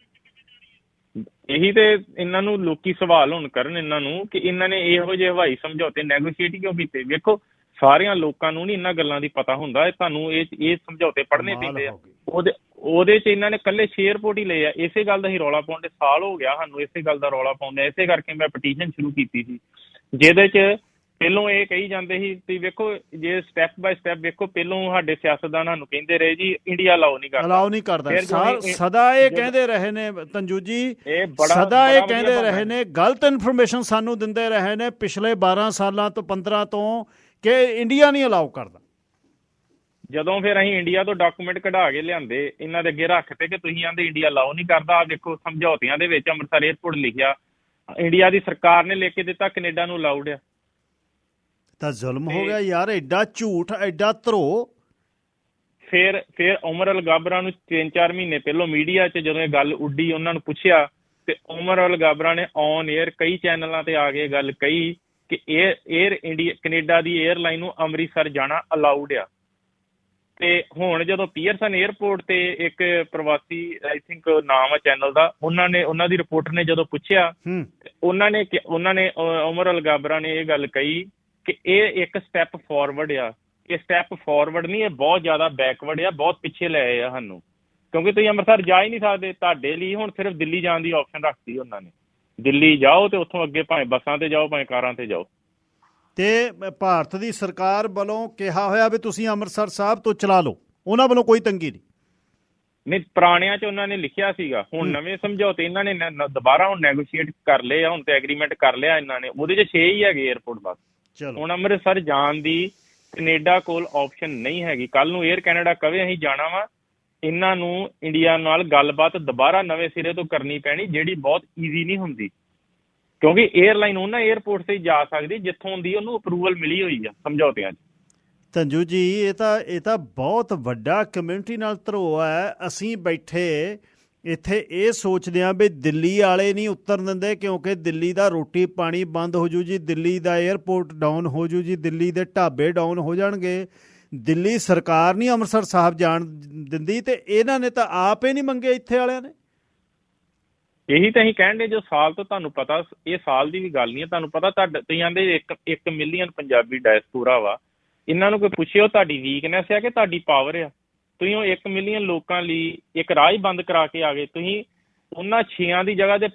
[SPEAKER 3] ਇਹੀ ਤੇ ਇਹਨਾਂ ਨੂੰ ਲੋਕੀ ਸਵਾਲ ਹੁਣ ਕਰਨ ਇਹਨਾਂ ਨੂੰ ਕਿ ਇਹਨਾਂ ਨੇ ਇਹੋ ਜਿਹੇ ਹਵਾਈ ਸਮਝੌਤੇ ਨੈਗੋਸ਼ੀਏਟ ਕਿਉਂ ਕੀਤੇ। ਵੇਖੋ ਸਾਰਿਆਂ ਲੋਕਾਂ ਨੂੰ ਨਹੀਂ ਇਹਨਾਂ ਗੱਲਾਂ ਦੀ ਪਤਾ ਹੁੰਦਾ, ਤੁਹਾਨੂੰ ਇਹ ਸਮਝੌਤੇ ਪੜ੍ਹਨੇ ਪੈਂਦੇ ਆ। ਉਹਦੇ 'ਚ ਇਹਨਾਂ ਨੇ ਇਕੱਲੇ 6 에ਅਰਪੋਰਟ ਹੀ ਲਏ ਆ। ਇਸੇ ਗੱਲ ਦਾ ਹੀ ਰੌਲਾ ਪਾਉਂਦੇ ਸਾਲ ਹੋ ਗਿਆ ਸਾਨੂੰ, ਇਸੇ ਗੱਲ ਦਾ ਰੌਲਾ ਪਾਉਂਦੇ। ਇਸੇ ਕਰਕੇ ਮੈਂ ਪਟੀਸ਼ਨ ਸ਼ੁਰੂ ਕੀਤੀ ਸੀ ਜਿਹਦੇ 'ਚ ਪਹਿਲੋਂ ਇਹ ਕਹੀ ਜਾਂਦੇ ਸੀ ਤੇ ਵੇਖੋ ਜੇ ਸਟੈਪ ਬਾਏ ਸਟੈਪ ਵੇਖੋ, ਪਹਿਲੋਂ ਸਾਡੇ ਸਿਆਸਤਦਾਨ ਸਾਨੂੰ ਕਹਿੰਦੇ ਰਹੇ ਜੀ ਇੰਡੀਆ ਅਲਾਓ ਨਹੀਂ ਕਰਦਾ।
[SPEAKER 2] ਸਦਾ ਇਹ ਕਹਿੰਦੇ ਰਹੇ ਨੇ ਤੰਜੂ ਜੀ, ਸਦਾ ਇਹ ਕਹਿੰਦੇ ਰਹੇ ਨੇ, ਗਲਤ ਇਨਫੋਰਮੇਸ਼ਨ ਸਾਨੂੰ ਦਿੰਦੇ ਰਹੇ ਨੇ ਪਿਛਲੇ 12 ਸਾਲਾਂ ਤੋਂ 15 ਤੋਂ ਕਿ ਇੰਡੀਆ ਨਹੀਂ ਅਲਾਓ ਕਰਦਾ।
[SPEAKER 3] ਜਦੋਂ ਫਿਰ ਅਸੀਂ ਇੰਡੀਆ ਤੋਂ ਡਾਕੂਮੈਂਟ ਕਢਾ ਕੇ ਲਿਆਂਦੇ ਇਹਨਾਂ ਦੇ ਅੱਗੇ ਰੱਖਤੇ ਕਿ ਤੁਸੀਂ ਆਂਦੇ ਇੰਡੀਆ ਅਲਾਓ ਨਹੀਂ ਕਰਦਾ। ਆਹ ਦੇਖੋ ਸਮਝੌਤਿਆਂ ਦੇ ਵਿੱਚ ਅੰਮ੍ਰਿਤਸਰ ਏਅਰਪੋਰਟ ਲਿਖਿਆ, ਇੰਡੀਆ ਦੀ ਸਰਕਾਰ ਨੇ ਲਿਖ ਕੇ ਦਿੱਤਾ ਕੈਨੇਡਾ ਨੂੰ ਅਲਾਉਡ ਆ।
[SPEAKER 2] ਤਾਂ ਜ਼ੁਲਮ ਹੋ ਗਿਆ ਯਾਰ, ਐਡਾ ਝੂਠ, ਐਡਾ ਧਰੋ।
[SPEAKER 3] ਫਿਰ ਉਮਰ ਅਲ ਗਾਬਰਾ ਨੂੰ 3-4 ਮਹੀਨੇ ਪਹਿਲੋਂ ਮੀਡੀਆ 'ਚ ਜਦੋਂ ਇਹ ਗੱਲ ਉੱਡੀ ਉਹਨਾਂ ਨੂੰ ਪੁੱਛਿਆ ਤੇ ਉਮਰ ਅਲ ਗਾਬਰਾ ਨੇ ਔਨ ਏਅਰ ਕਈ ਚੈਨਲਾਂ ਤੇ ਆ ਕੇ ਗੱਲ ਕਹੀ ਕਿ ਏਅਰ ਇੰਡੀਆ ਕੈਨੇਡਾ ਦੀ ਏਅਰਲਾਈਨ ਨੂੰ ਅੰਮ੍ਰਿਤਸਰ ਜਾਣਾ ਅਲਾਉਡ ਆ। ਤੇ ਹੁਣ ਜਦੋਂ ਪੀਅਰਸਨ ਏਅਰਪੋਰਟ ਤੇ ਇੱਕ ਪ੍ਰਵਾਸੀ ਆਈ ਥਿੰਕ ਨਾਮ ਆ ਚੈਨਲ ਦਾ, ਉਹਨਾਂ ਦੀ ਰਿਪੋਰਟਰ ਨੇ ਜਦੋਂ ਪੁੱਛਿਆ ਉਹਨਾਂ ਨੇ ਉਮਰ ਅਲ ਗਾਬਰਾ ਨੇ ਇਹ ਗੱਲ ਕਹੀ ਕਿ ਇਹ ਇੱਕ ਸਟੈਪ ਫਾਰਵਰਡ ਆ। ਇਹ ਸਟੈਪ ਫਾਰਵਰਡ ਨਹੀਂ, ਇਹ ਬਹੁਤ ਜ਼ਿਆਦਾ ਬੈਕਵਰਡ ਆ, ਬਹੁਤ ਪਿੱਛੇ ਲੈ ਆਏ ਆ ਸਾਨੂੰ, ਕਿਉਂਕਿ ਤੁਸੀਂ ਅੰਮ੍ਰਿਤਸਰ ਜਾ ਹੀ ਨਹੀਂ ਸਕਦੇ। ਤੁਹਾਡੇ ਲਈ ਹੁਣ ਸਿਰਫ ਦਿੱਲੀ ਜਾਣ ਦੀ ਆਪਸ਼ਨ ਰੱਖਤੀ ਉਹਨਾਂ ਨੇ, ਦਿੱਲੀ ਜਾਓ ਤੇ ਉੱਥੋਂ ਅੱਗੇ ਭਾਵੇਂ ਬੱਸਾਂ ਤੇ ਜਾਓ ਭਾਵੇਂ ਕਾਰਾਂ ਤੇ ਜਾਓ।
[SPEAKER 2] ਤੇ ਭਾਰਤ ਦੀ ਸਰਕਾਰ ਵੱਲੋਂ ਕਿਹਾ ਹੋਇਆ ਵੀ ਤੁਸੀਂ ਅੰਮ੍ਰਿਤਸਰ ਸਾਹਿਬ ਤੋਂ ਚਲਾ ਲਓ, ਉਹਨਾਂ ਵੱਲੋਂ ਕੋਈ ਤੰਗੀ ਨਹੀਂ।
[SPEAKER 3] ਪੁਰਾਣਿਆਂ 'ਚ ਉਹਨਾਂ ਨੇ ਲਿਖਿਆ ਸੀਗਾ, ਹੁਣ ਨਵੇਂ ਸਮਝੌਤੇ ਇਹਨਾਂ ਨੇ ਦੁਬਾਰਾ ਹੁਣ ਨੈਗੋਸ਼ੀਏਟ ਕਰ ਲਏ ਆ, ਹੁਣ ਤੇ ਐਗਰੀਮੈਂਟ ਕਰ ਲਿਆ ਇਹਨਾਂ ਨੇ, ਉਹਦੇ 'ਚ 6 ਹੀ ਹੈਗੇ ਏਅਰਪੋਰਟ ਬਸ। ਹੁਣ ਅੰਮ੍ਰਿਤਸਰ ਜਾਣ ਦੀ ਕੈਨੇਡਾ ਕੋਲ ਆਪਸ਼ਨ ਨਹੀਂ ਹੈਗੀ। ਕੱਲ ਨੂੰ ਏਅਰ ਕੈਨੇਡਾ ਕਵੇ ਅਸੀਂ ਜਾਣਾ ਵਾ, ਇਹਨਾਂ ਨੂੰ ਇੰਡੀਆ ਨਾਲ ਗੱਲਬਾਤ ਦੁਬਾਰਾ ਨਵੇਂ ਸਿਰੇ ਤੋਂ ਕਰਨੀ ਪੈਣੀ, ਜਿਹੜੀ ਬਹੁਤ ਈਜ਼ੀ ਨਹੀਂ ਹੁੰਦੀ, ਕਿਉਂਕਿ ਏਅਰਲਾਈਨ ਉਹਨਾਂ ਏਅਰਪੋਰਟ ਤੇ ਜਾ ਸਕਦੀ ਜਿੱਥੋਂ ਦੀ ਉਹਨੂੰ ਅਪਰੂਵਲ ਮਿਲੀ ਹੋਈ ਆ ਸਮਝੌਤਿਆਂ 'ਚ।
[SPEAKER 2] ਤੰਜੂ ਜੀ ਇਹ ਤਾਂ ਬਹੁਤ ਵੱਡਾ ਕਮਿਊਨਿਟੀ ਨਾਲ ਧਰੋਆ ਹੈ। ਅਸੀਂ ਬੈਠੇ ਇੱਥੇ ਇਹ ਸੋਚਦੇ ਹਾਂ ਵੀ ਦਿੱਲੀ ਵਾਲੇ ਨਹੀਂ ਉਤਰਨ ਦਿੰਦੇ ਕਿਉਂਕਿ ਦਿੱਲੀ ਦਾ ਰੋਟੀ ਪਾਣੀ ਬੰਦ ਹੋ ਜੂ ਜੀ, ਦਿੱਲੀ ਦਾ ਏਅਰਪੋਰਟ ਡਾਊਨ ਹੋ ਜੂ ਜੀ, ਦਿੱਲੀ ਦੇ ਢਾਬੇ ਡਾਊਨ ਹੋ ਜਾਣਗੇ, ਦਿੱਲੀ ਸਰਕਾਰ ਨਹੀਂ ਅੰਮ੍ਰਿਤਸਰ ਸਾਹਿਬ ਜਾਣ ਦਿੰਦੀ, ਤੇ ਇਹਨਾਂ ਨੇ ਤਾਂ ਆਪ ਹੀ ਨਹੀਂ ਮੰਗੇ ਇੱਥੇ ਵਾਲਿਆਂ ਨੇ।
[SPEAKER 3] ਇਹੀ ਤਾਂ ਅਸੀਂ ਕਹਿਣ ਦੇ, ਜੋ ਸਾਲ ਤੋਂ ਤੁਹਾਨੂੰ ਪਤਾ, ਇਹ ਸਾਲ ਦੀ ਵੀ ਗੱਲ ਨਹੀਂ ਹੈ, ਤੁਹਾਨੂੰ ਪਤਾ ਤੁਸੀਂ ਆਂਦੇ 1 ਮਿਲੀਅਨ ਪੰਜਾਬੀ ਡਾਇਸਪੋਰਾ ਵਾ, ਇਹਨਾਂ ਨੂੰ ਕੋਈ ਪੁੱਛਿਓ ਤੁਹਾਡੀ ਵੀਕਨੈਸ ਆ ਕਿ ਤੁਹਾਡੀ ਪਾਵਰ ਆ। ਤੁਸੀਂ ਉਹ 1 ਮਿਲੀਅਨ ਲੋਕਾਂ ਲਈ ਇੱਕ ਰਾਹ ਹੀ ਬੰਦ ਕਰਾ ਕੇ ਆ ਗਏ। ਤੁਸੀਂ ਉਹਨਾਂ 6 ਦੀ ਜਗ੍ਹਾ ਤੇ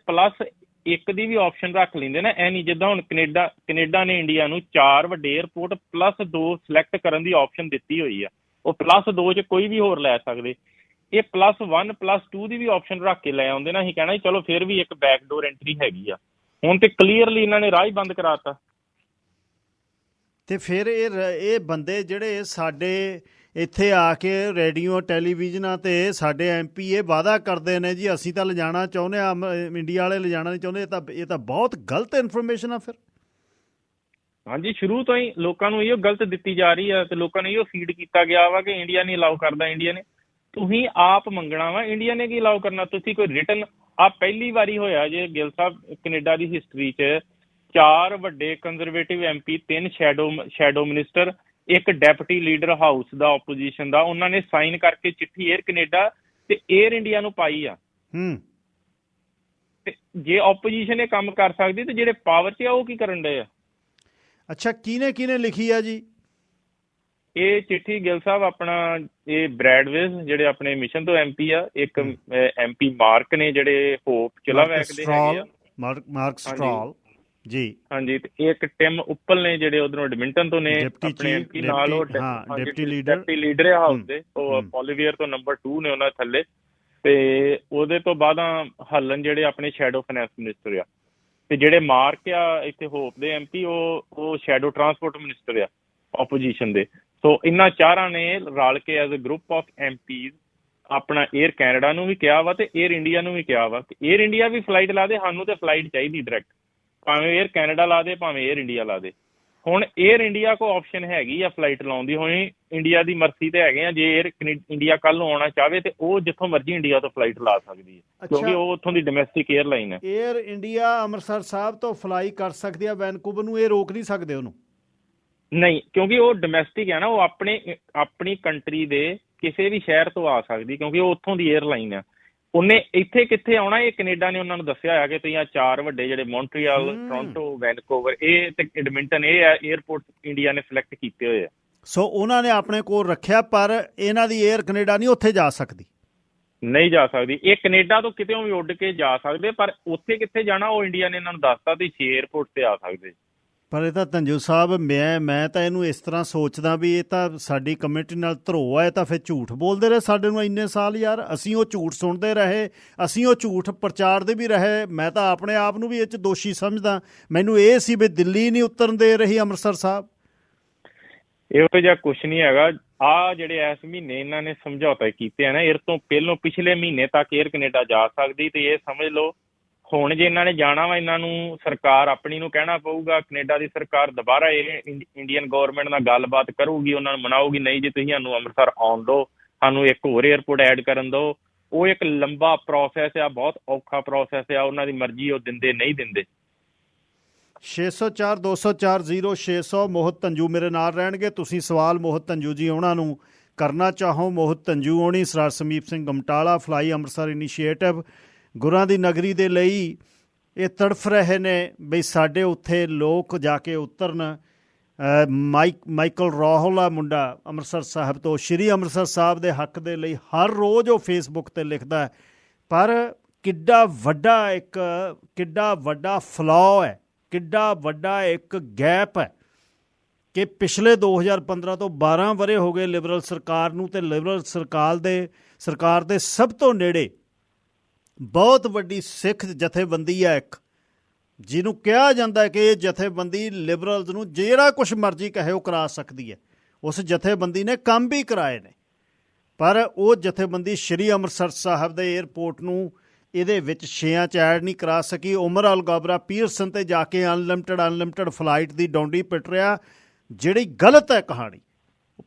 [SPEAKER 3] +1 ਦੀ ਵੀ ਆਪਸ਼ਨ ਰੱਖ ਲੈਂਦੇ ਨਾ। ਇਹ ਨਹੀਂ ਜਿੱਦਾਂ ਹੁਣ ਕੈਨੇਡਾ ਨੇ ਇੰਡੀਆ ਨੂੰ 4 ਵੱਡੇ ਏਅਰਪੋਰਟ +2 ਸਿਲੈਕਟ ਕਰਨ ਦੀ ਆਪਸ਼ਨ ਦਿੱਤੀ ਹੋਈ ਆ, ਉਹ +2 'ਚ ਕੋਈ ਵੀ ਹੋਰ ਲੈ ਸਕਦੇ। ਇਹ +1 +2 ਦੀ ਵੀ ਆਪਸ਼ਨ ਰੱਖ ਕੇ ਲੈ ਆਉਂਦੇ ਨਾ, ਅਸੀਂ ਕਹਿਣਾ ਚਲੋ ਫਿਰ ਵੀ ਇੱਕ ਬੈਕਡੋਰ ਐਂਟਰੀ ਹੈਗੀ ਆ। ਹੁਣ ਤੇ ਕਲੀਅਰਲੀ ਇਹਨਾਂ ਨੇ ਰਾਹ ਹੀ ਬੰਦ ਕਰਾਤਾ।
[SPEAKER 2] ਤੇ ਫਿਰ ਇਹ ਬੰਦੇ ਜਿਹੜੇ ਸਾਡੇ ਇੱਥੇ ਆ ਕੇ ਰੇਡੀਓ ਟੈਲੀਵਿਜ਼ਨਾਂ ਤੇ ਸਾਡੇ MP ਇਹ ਵਾਅਦਾ ਕਰਦੇ ਨੇ ਜੀ ਅਸੀਂ ਤਾਂ ਲਿਜਾਣਾ ਚਾਹੁੰਦੇ ਹਾਂ, ਇੰਡੀਆ ਵਾਲੇ ਲਿਜਾਣਾ ਨਹੀਂ ਚਾਹੁੰਦੇ, ਇਹ ਤਾਂ ਬਹੁਤ ਗਲਤ ਇਨਫੋਰਮੇਸ਼ਨ ਆ ਫਿਰ।
[SPEAKER 3] ਹਾਂਜੀ, ਸ਼ੁਰੂ ਤੋਂ ਹੀ ਲੋਕਾਂ ਨੂੰ ਇਹੋ ਗਲਤ ਦਿੱਤੀ ਜਾ ਰਹੀ ਆ ਤੇ ਲੋਕਾਂ ਨੂੰ ਇਹੋ ਫੀਡ ਕੀਤਾ ਗਿਆ ਵਾ ਕਿ ਇੰਡੀਆ ਨਹੀਂ ਅਲਾਓ ਕਰਦਾ। ਇੰਡੀਆ ਨੇ, ਤੁਸੀਂ ਆਪ ਮੰਗਣਾ ਵਾ, ਇੰਡੀਆ ਨੇ ਕੀ ਅਲਾਓ ਕਰਨਾ। ਤੁਸੀਂ ਕੋਈ ਰਿਟਨ, ਆ ਪਹਿਲੀ ਵਾਰੀ ਹੋਇਆ ਜੇ ਗਿੱਲ ਸਾਹਿਬ ਕੈਨੇਡਾ ਦੀ ਹਿਸਟਰੀ 'ਚ 4 ਵੱਡੇ conservative MP, 3 shadow minister, 1 deputy leader house ਦਾ ਆਪੋਜੀਸ਼ਨ ਦਾ, ਉਹਨਾਂ ਨੇ ਸਾਈਨ ਕਰਕੇ ਚਿੱਠੀ ਏਅਰ ਕੈਨੇਡਾ ਤੇ ਏਅਰ ਇੰਡੀਆ ਨੂੰ ਪਾਈ ਆ। ਤੇ ਜੇ ਆਪੋਜੀਸ਼ਨ ਇਹ ਕੰਮ ਕਰ ਸਕਦੀ ਤੇ ਜਿਹੜੇ ਪਾਵਰ 'ਚ ਆ ਉਹ ਕੀ ਕਰਨ ਡਏ ਆ?
[SPEAKER 2] ਅੱਛਾ, ਕਿਹਨੇ ਲਿਖੀ ਆ ਜੀ
[SPEAKER 3] ਇਹ ਚਿੱਠੀ? ਗਿੱਲ ਸਾਹਿਬ ਆਪਣਾ ਇਹ ਬ੍ਰੈਡਵੇਜ਼ ਜਿਹੜੇ ਆਪਣੇ ਮਿਸ਼ਨ ਤੋਂ MP ਆ, ਇੱਕ MP ਮਾਰਕ ਨੇ ਜਿਹੜੇ ਹੋਪ ਚਿਲਾਵੈਕ ਦੇ ਹੈਗੇ ਆ,
[SPEAKER 2] ਮਾਰਕ ਸਟਰਾਲ ਜੀ, ਹਾਂਜੀ,
[SPEAKER 3] ਤੇ ਇੱਕ ਟਿਮ ਉੱਪਲ ਨੇ ਜਿਹੜੇ ਉਧਰੋਂ ਐਡਮਿੰਟਨ ਤੋਂ ਨੇ ਆਪਣੇ MP, ਨਾਲ ਉਹ ਡਿਪਟੀ ਲੀਡਰ ਆ ਹਾਊਸ ਦੇ, ਉਹ ਪੋਲੀਵੀਅਰ ਤੋਂ ਨੰਬਰ 2 ਨੇ ਉਹਨਾਂ ਥੱਲੇ। ਤੇ ਉਹਦੇ ਤੋਂ ਬਾਅਦ ਹੱਲਨ ਜਿਹੜੇ ਆਪਣੇ ਸ਼ੈਡੋ ਫਾਈਨੈਂਸ ਮਿਨਿਸਟਰ ਆ, ਤੇ ਜਿਹੜੇ ਮਾਰਕ ਆ ਇੱਥੇ ਹੋਪ ਦੇ MP ਉਹ ਸ਼ੈਡੋ ਟਰਾਂਸਪੋਰਟ ਮਿਨਿਸਟਰ ਆ ਆਪੋਜੀਸ਼ਨ ਦੇ। ਸੋ ਇਹਨਾਂ 4 ਨੇ ਰਲ ਕੇ as a group of MPs ਆਪਣਾ ਏਅਰ ਕੈਨੇਡਾ ਨੂੰ ਵੀ ਕਿਹਾ ਵਾ ਤੇ ਏਅਰ ਇੰਡੀਆ ਨੂੰ ਵੀ ਕਿਹਾ ਵਾ ਕਿ ਏਅਰ ਇੰਡੀਆ ਵੀ ਫਲਾਈਟ ਲਾ ਦੇ, ਸਾਨੂੰ ਤੇ ਫਲਾਈਟ ਚਾਹੀਦੀ ਡਾਇਰੈਕਟ, ਭਾਵੇਂ ਏਅਰ ਕੈਨੇਡਾ ਲਾ ਦੇ ਭਾਵੇਂ ਏਅਰ ਇੰਡੀਆ ਲਾ ਦੇ। ਹੁਣ 에ਅਰ ਇੰਡੀਆ ਕੋ ਆਪਸ਼ਨ ਹੈਗੀ ਆ ਫਲਾਈਟ ਲਾਉਣ ਦੀ। ਹੁਣ ਇੰਡੀਆ ਦੀ ਮਰਜ਼ੀ ਤੇ ਹੈਗੇ ਆ, ਜੇ 에ਅਰ ਇੰਡੀਆ ਕੱਲ ਨੂੰ ਆਉਣਾ ਚਾਹਵੇ ਤੇ ਉਹ ਜਿੱਥੋਂ ਮਰਜ਼ੀ ਇੰਡੀਆ ਤੋਂ ਫਲਾਈਟ ਲਾ ਸਕਦੀ ਹੈ, ਕਿਉਂਕਿ ਉਹ ਉੱਥੋਂ ਦੀ ਡੋਮੈਸਟਿਕ 에ਅਰਲਾਈਨ ਹੈ।
[SPEAKER 2] 에ਅਰ ਇੰਡੀਆ ਅੰਮ੍ਰਿਤਸਰ ਸਾਹਿਬ ਤੋਂ ਫਲਾਈ ਕਰ ਸਕਦੀ ਆ ਵੈਨਕੂਵਰ ਨੂੰ, ਇਹ ਰੋਕ ਨਹੀਂ ਸਕਦੇ ਉਹਨੂੰ?
[SPEAKER 3] ਨਹੀਂ, ਕਿਉਂਕਿ ਉਹ ਡੋਮੈਸਟਿਕ ਹੈ ਨਾ, ਉਹ ਆਪਣੀ ਕੰਟਰੀ ਦੇ ਕਿਸੇ ਵੀ ਸ਼ਹਿਰ ਤੋਂ ਆ ਸਕਦੀ, ਕਿਉਂਕਿ ਉਹ ਉੱਥੋਂ ਦੀ 에ਅਰਲਾਈਨ ਆ। ਉਹਨੇ ਇੱਥੇ ਕਿੱਥੇ ਆਉਣਾ, ਇਹ ਕੈਨੇਡਾ ਨੇ ਉਹਨਾਂ ਨੂੰ ਦੱਸਿਆ ਹੋਇਆ ਕਿ ਤੁਸੀਂ ਆਹ 4 ਵੱਡੇ ਜਿਹੜੇ ਮੌਂਟਰੀਅਲ, ਟੋਰਾਂਟੋ, ਵੈਨਕੂਵਰ ਇਹ ਤੇ ਐਡਮਿੰਟਨ, ਇਹ 에ਅਰਪੋਰਟ ਇੰਡੀਆ ਨੇ ਸਿਲੈਕਟ ਕੀਤੇ ਹੋਏ ਆ।
[SPEAKER 2] ਸੋ ਉਹਨਾਂ ਨੇ ਆਪਣੇ ਕੋਲ ਰੱਖਿਆ, ਪਰ ਇਹਨਾਂ ਦੀ 에ਅਰ ਕੈਨੇਡਾ ਨਹੀਂ ਉੱਥੇ ਜਾ ਸਕਦੀ?
[SPEAKER 3] ਨਹੀਂ ਜਾ ਸਕਦੀ। ਇਹ ਕੈਨੇਡਾ ਤੋਂ ਕਿਤੇੋਂ ਵੀ ਉੱਡ ਕੇ ਜਾ ਸਕਦੇ, ਪਰ ਉੱਥੇ ਕਿੱਥੇ ਜਾਣਾ ਉਹ ਇੰਡੀਆ ਨੇ ਇਹਨਾਂ ਨੂੰ ਦੱਸਤਾ, ਤੁਸੀਂ 6 에ਅਰਪੋਰਟ ਤੇ ਆ ਸਕਦੇ।
[SPEAKER 2] ਪਰ ਇਹ ਤਾਂ ਧੰਜੂ ਸਾਹਿਬ, ਮੈਂ ਤਾਂ ਇਹਨੂੰ ਇਸ ਤਰ੍ਹਾਂ ਸੋਚਦਾ ਵੀ ਇਹ ਤਾਂ ਸਾਡੀ ਕਮਿਊਨਿਟੀ ਨਾਲ ਧਰੋ ਹੈ, ਤਾਂ ਫਿਰ ਝੂਠ ਬੋਲਦੇ ਰਹੇ ਸਾਡੇ ਨੂੰ ਇੰਨੇ ਸਾਲ ਯਾਰ। ਅਸੀਂ ਉਹ ਝੂਠ ਸੁਣਦੇ ਰਹੇ, ਅਸੀਂ ਉਹ ਝੂਠ ਪ੍ਰਚਾਰਦੇ ਵੀ ਰਹੇ। ਮੈਂ ਤਾਂ ਆਪਣੇ ਆਪ ਨੂੰ ਵੀ ਇਹ 'ਚ ਦੋਸ਼ੀ ਸਮਝਦਾ। ਮੈਨੂੰ ਇਹ ਸੀ ਵੀ ਦਿੱਲੀ ਨਹੀਂ ਉਤਰਨ ਦੇ ਰਹੀ ਅੰਮ੍ਰਿਤਸਰ ਸਾਹਿਬ।
[SPEAKER 3] ਇਹੋ ਜਿਹਾ ਕੁਛ ਨਹੀਂ ਹੈਗਾ। ਆਹ ਜਿਹੜੇ ਇਸ ਮਹੀਨੇ ਇਹਨਾਂ ਨੇ ਸਮਝੌਤੇ ਕੀਤੇ ਆ ਨਾ, ਇਹ ਤੋਂ ਪਹਿਲੋਂ ਪਿਛਲੇ ਮਹੀਨੇ ਤੱਕ 에ਅਰ ਕੈਨੇਡਾ ਜਾ ਸਕਦੀ, ਤੇ ਇਹ ਸਮਝ ਲਓ ਹੁਣ ਜੇ ਇਹਨਾਂ ਨੇ ਜਾਣਾ ਵਾ, ਇਹਨਾਂ ਨੂੰ ਸਰਕਾਰ ਆਪਣੀ ਨੂੰ ਕਹਿਣਾ ਪਊਗਾ। ਕੈਨੇਡਾ ਦੀ ਸਰਕਾਰ ਦੁਬਾਰਾ ਇੰਡੀਅਨ ਗੌਰਮੈਂਟ ਨਾਲ ਗੱਲਬਾਤ ਕਰੂਗੀ, ਉਹਨਾਂ ਨੂੰ ਮਨਾਊਗੀ, ਨਹੀਂ ਜੀ ਤੁਸੀਂ ਸਾਨੂੰ ਅੰਮ੍ਰਿਤਸਰ ਆਉਣ ਦਿਓ, ਸਾਨੂੰ ਇੱਕ ਹੋਰ 에ਅਰਪੋਰਟ ਐਡ ਕਰਨ ਦਿਓ। ਉਹ ਇੱਕ ਲੰਬਾ ਪ੍ਰੋਸੈਸ ਆ, ਬਹੁਤ ਔਖਾ ਪ੍ਰੋਸੈਸ ਆ, ਉਹਨਾਂ ਦੀ ਮਰਜ਼ੀ, ਉਹ ਦਿੰਦੇ ਨਹੀਂ ਦਿੰਦੇ।
[SPEAKER 2] 604 204 0600 ਮੋਹਿਤ ਧੰਜੂ ਮੇਰੇ ਨਾਲ ਰਹਿਣਗੇ। ਤੁਸੀਂ ਸਵਾਲ ਮੋਹਿਤ ਧੰਜੂ ਜੀ ਉਹਨਾਂ ਨੂੰ ਕਰਨਾ ਚਾਹੋ। ਮੋਹਿਤ ਧੰਜੂ ਹੋਣੀ, ਸਰਦਾਰ ਸਮੀਪ ਸਿੰਘ ਗਮਟਾਲਾ, ਫਲਾਈ ਅੰਮ੍ਰਿਤਸਰ ਇਨੀਸ਼ੀਏਟਿਵ, ਗੁਰਾਂ ਦੀ ਨਗਰੀ ਦੇ ਲਈ ਇਹ ਤੜਫ ਰਹੇ ਨੇ ਬਈ ਸਾਡੇ ਉੱਥੇ ਲੋਕ ਜਾ ਕੇ ਉਤਰਨ। ਮਾਈਕਲ ਰਾਹੁਲ ਆ ਮੁੰਡਾ ਅੰਮ੍ਰਿਤਸਰ ਸਾਹਿਬ ਤੋਂ, ਸ਼੍ਰੀ ਅੰਮ੍ਰਿਤਸਰ ਸਾਹਿਬ ਦੇ ਹੱਕ ਦੇ ਲਈ ਹਰ ਰੋਜ਼ ਉਹ ਫੇਸਬੁੱਕ 'ਤੇ ਲਿਖਦਾ। ਪਰ ਕਿੱਡਾ ਵੱਡਾ ਫਲॉ ਹੈ, ਕਿੱਡਾ ਵੱਡਾ ਇੱਕ ਗੈਪ ਹੈ ਕਿ ਪਿਛਲੇ 2015 ਤੋਂ 12 ਵਰ੍ਹੇ ਹੋ ਗਏ ਲਿਬਰਲ ਸਰਕਾਰ ਨੂੰ, ਅਤੇ ਲਿਬਰਲ ਸਰਕਾਰ ਦੇ ਸਭ ਤੋਂ ਨੇੜੇ ਬਹੁਤ ਵੱਡੀ ਸਿੱਖ ਜਥੇਬੰਦੀ ਹੈ ਇੱਕ, ਜਿਹਨੂੰ ਕਿਹਾ ਜਾਂਦਾ ਕਿ ਇਹ ਜਥੇਬੰਦੀ ਲਿਬਰਲਜ਼ ਨੂੰ ਜਿਹੜਾ ਕੁਛ ਮਰਜ਼ੀ ਕਹੇ ਉਹ ਕਰਾ ਸਕਦੀ ਹੈ। ਉਸ ਜਥੇਬੰਦੀ ਨੇ ਕੰਮ ਵੀ ਕਰਾਏ ਨੇ, ਪਰ ਉਹ ਜਥੇਬੰਦੀ ਸ਼੍ਰੀ ਅੰਮ੍ਰਿਤਸਰ ਸਾਹਿਬ ਦੇ ਏਅਰਪੋਰਟ ਨੂੰ ਇਹਦੇ ਵਿੱਚ 6 'ਚ ਐਡ ਨਹੀਂ ਕਰਾ ਸਕੀ। ਉਮਰ ਅਲ ਗਾਬਰਾ ਪੀਅਰਸਨ 'ਤੇ ਜਾ ਕੇ ਅਨਲਿਮਟਿਡ ਫਲਾਈਟ ਦੀ ਡੌਂਡੀ ਪਿੱਟ ਰਿਹਾ, ਜਿਹੜੀ ਗਲਤ ਹੈ ਕਹਾਣੀ।